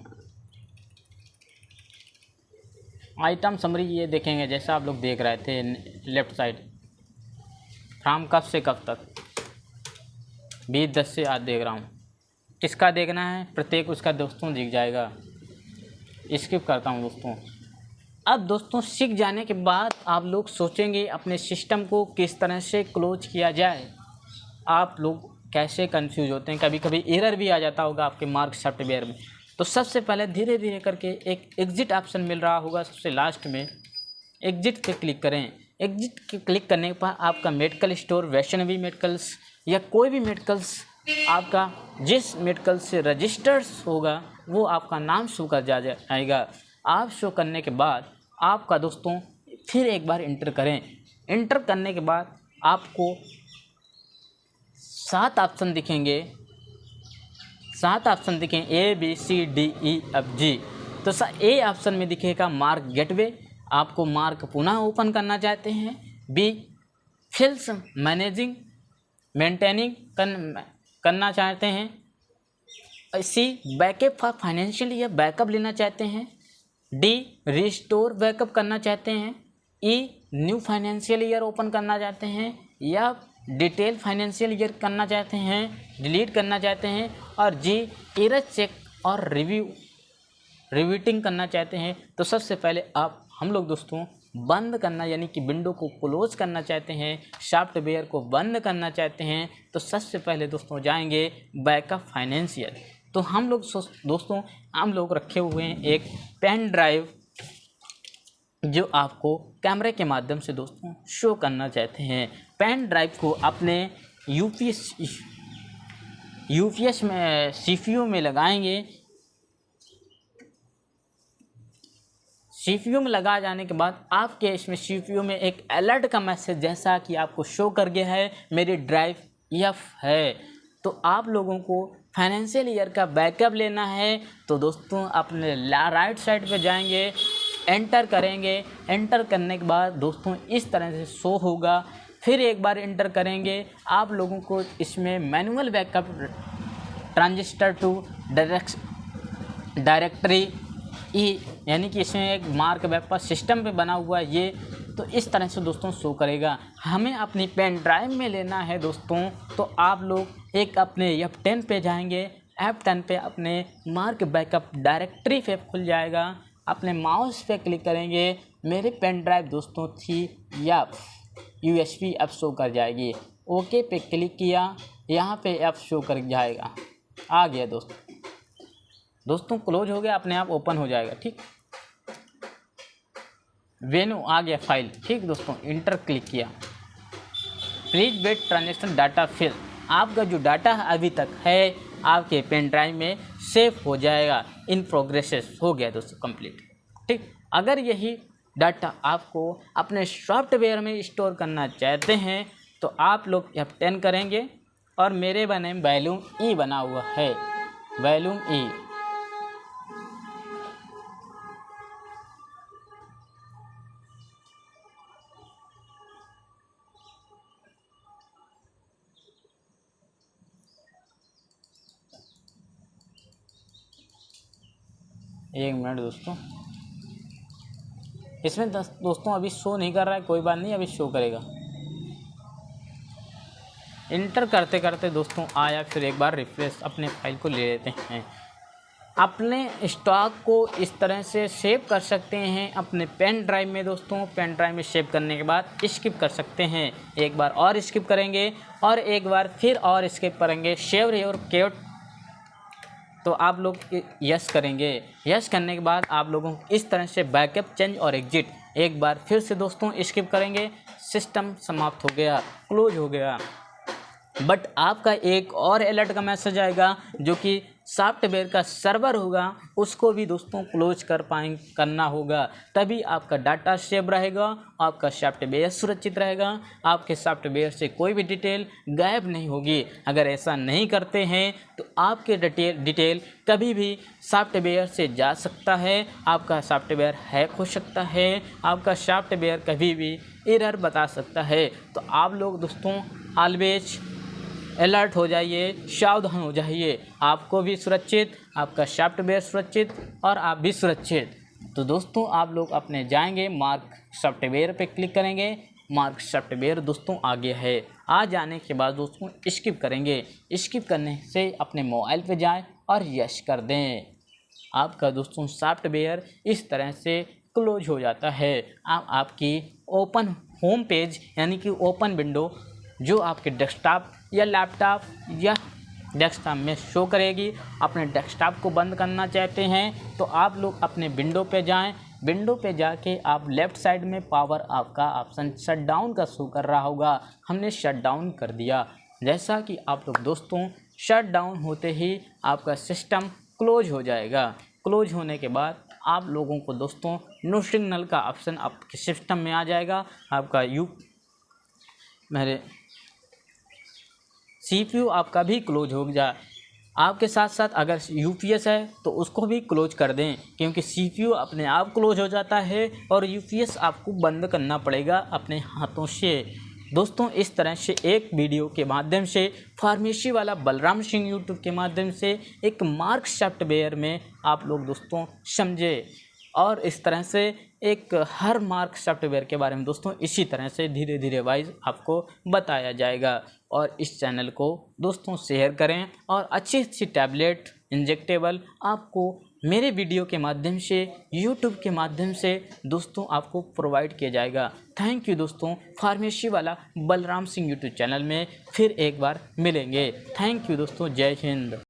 आइटम समरी ये देखेंगे, जैसा आप लोग देख रहे थे लेफ़्ट साइड, फ्राम कब से कब तक, 20/10 से आज देख रहा हूँ। किसका देखना है प्रत्येक उसका दोस्तों दिख जाएगा। स्किप करता हूँ दोस्तों। अब दोस्तों सीख जाने के बाद आप लोग सोचेंगे अपने सिस्टम को किस तरह से क्लोज किया जाए। आप लोग कैसे कंफ्यूज होते हैं, कभी कभी एरर भी आ जाता होगा आपके मार्क सॉफ्टवेयर में। तो सबसे पहले धीरे धीरे करके एक एग्जिट ऑप्शन मिल रहा होगा सबसे लास्ट में, एग्जिट पे क्लिक करें। एग्जिट के क्लिक करने के बाद आपका मेडिकल स्टोर, वैष्णवी मेडिकल्स या कोई भी मेडिकल्स आपका जिस मेडिकल से रजिस्टर्ड होगा वो आपका नाम शो कर जाएगा। आप शो करने के बाद आपका दोस्तों फिर एक बार इंटर करें। इंटर करने के बाद आपको 7 ऑप्शन दिखेंगे, 7 ऑप्शन दिखेंगे ABCDEFG। तो ए ऑप्शन में दिखेगा मार्क गेटवे, आपको मार्क पुनः ओपन करना चाहते हैं। बी फिल्स मैनेजिंग मेंटेनिंग करना चाहते हैं। C backup for financial year, backup लेना चाहते हैं। डी रिस्टोर बैकअप करना चाहते हैं। E new financial year open करना चाहते हैं, या डिटेल फाइनेंशियल ईयर करना चाहते हैं, डिलीट करना चाहते हैं। और जी एरर चेक और रिव्यूटिंग करना चाहते हैं। तो सबसे पहले हम लोग दोस्तों बंद करना यानी कि विंडो को क्लोज करना चाहते हैं, सॉफ्टवेयर को बंद करना चाहते हैं। तो सबसे पहले दोस्तों जाएंगे बैकअप फाइनेंशियल। तो हम लोग रखे हुए हैं एक पेन ड्राइव जो आपको कैमरे के माध्यम से दोस्तों शो करना चाहते हैं। पेन ड्राइव को अपने यूपीएस में सीपीयू में लगाएंगे। सीपीयू में लगा जाने के बाद आपके इसमें सीपीयू में एक अलर्ट का मैसेज जैसा कि आपको शो कर गया है मेरी ड्राइव EF है। तो आप लोगों को फाइनेंशियल ईयर का बैकअप लेना है तो दोस्तों अपने राइट साइड पे जाएंगे, एंटर करेंगे। एंटर करने के बाद दोस्तों इस तरह से शो होगा। फिर एक बार एंटर करेंगे, आप लोगों को इसमें manual backup transistor to directory E यानी कि इसमें एक मार्क बैकअप सिस्टम पे बना हुआ है ये। तो इस तरह से दोस्तों शो करेगा। हमें अपनी पेन ड्राइव में लेना है दोस्तों, तो आप लोग एक अपने F10 पे जाएंगे। F10 पे अपने मार्क बैकअप डायरेक्टरी पे खुल जाएगा। अपने माउस पे क्लिक करेंगे, मेरी पेन ड्राइव दोस्तों थी F USB F शो कर जाएगी। ओके पे क्लिक किया, यहाँ पे F शो कर जाएगा। आ गया दोस्तों क्लोज हो गया, अपने आप ओपन हो जाएगा। ठीक, वेन्यू आ गया फाइल। ठीक दोस्तों, इंटर क्लिक किया, please wait transaction data fill. आपका जो डाटा अभी तक है आपके पेन ड्राइव में सेव हो जाएगा। इन प्रोग्रेसेस हो गया दोस्तों कंप्लीट। ठीक, अगर यही डाटा आपको अपने सॉफ्टवेयर में स्टोर करना चाहते हैं तो आप लोग F10 करेंगे और मेरे बने वॉल्यूम E बना हुआ है, वॉल्यूम E। एक मिनट दोस्तों, इसमें दोस्तों अभी शो नहीं कर रहा है, कोई बात नहीं, अभी शो करेगा। इंटर करते करते दोस्तों आया। फिर एक बार रिफ्रेश अपने फाइल को ले लेते हैं। अपने स्टॉक को इस तरह से सेव कर सकते हैं अपने पेन ड्राइव में दोस्तों। पेन ड्राइव में सेव करने के बाद स्किप कर सकते हैं, एक बार और स्किप करेंगे और एक बार फिर और स्किप करेंगे। सेव योर कोड तो आप लोग यस करेंगे। यस करने के बाद आप लोगों को इस तरह से बैकअप चेंज और एग्जिट एक बार फिर से दोस्तों स्किप करेंगे। सिस्टम समाप्त हो गया, क्लोज हो गया। बट आपका एक और अलर्ट का मैसेज आएगा जो कि सॉफ्टवेयर का सर्वर होगा, उसको भी दोस्तों क्लोज करना होगा, तभी आपका डाटा सेव रहेगा, आपका सॉफ्टवेयर सुरक्षित रहेगा, आपके सॉफ्टवेयर से कोई भी डिटेल गायब नहीं होगी। अगर ऐसा नहीं करते हैं तो आपके डिटेल कभी भी सॉफ्टवेयर से जा सकता है, आपका सॉफ्टवेयर हैक हो सकता है, आपका सॉफ्टवेयर कभी भी एरर बता सकता है। तो आप लोग दोस्तों ऑलवेज अलर्ट हो जाइए, सावधान हो जाइए। आपको भी सुरक्षित, आपका सॉफ्टवेयर सुरक्षित और आप भी सुरक्षित। तो दोस्तों आप लोग अपने जाएंगे, मार्क सॉफ्टवेयर पे क्लिक करेंगे। मार्क सॉफ्टवेयर दोस्तों आ गया है। आ जाने के बाद दोस्तों स्किप करेंगे। स्किप करने से अपने मोबाइल पे जाएं और यस कर दें। आपका दोस्तों सॉफ्टवेयर इस तरह से क्लोज हो जाता है। आपकी ओपन होम पेज यानी कि ओपन विंडो जो आपके डेस्कटॉप या लैपटॉप या डेस्कटॉप में शो करेगी। अपने डेस्कटॉप को बंद करना चाहते हैं तो आप लोग अपने विंडो पे जाएं। विंडो पे जाके आप लेफ़्ट साइड में पावर ऑफ का ऑप्शन शट डाउन का शो कर रहा होगा, हमने शट डाउन कर दिया। जैसा कि आप लोग दोस्तों शट डाउन होते ही आपका सिस्टम क्लोज हो जाएगा। क्लोज होने के बाद आप लोगों को दोस्तों नो सिग्नल का ऑप्शन आपके सिस्टम में आ जाएगा। आपका मेरे CPU आपका भी क्लोज हो जाए। आपके साथ साथ अगर UPS है तो उसको भी क्लोज कर दें, क्योंकि CPU अपने आप क्लोज हो जाता है और UPS आपको बंद करना पड़ेगा अपने हाथों से। दोस्तों इस तरह से एक वीडियो के माध्यम से फार्मेसी वाला बलराम सिंह यूट्यूब के माध्यम से एक मार्क सॉफ्टवेयर में आप लोग दोस्तों समझे, और इस तरह से एक हर मार्क सॉफ्टवेयर के बारे में दोस्तों इसी तरह से धीरे धीरे वाइज आपको बताया जाएगा। और इस चैनल को दोस्तों शेयर करें और अच्छी अच्छी टैबलेट इंजेक्टेबल आपको मेरे वीडियो के माध्यम से यूट्यूब के माध्यम से दोस्तों आपको प्रोवाइड किया जाएगा। थैंक यू दोस्तों। फार्मेसी वाला बलराम सिंह यूट्यूब चैनल में फिर एक बार मिलेंगे। थैंक यू दोस्तों। जय हिंद।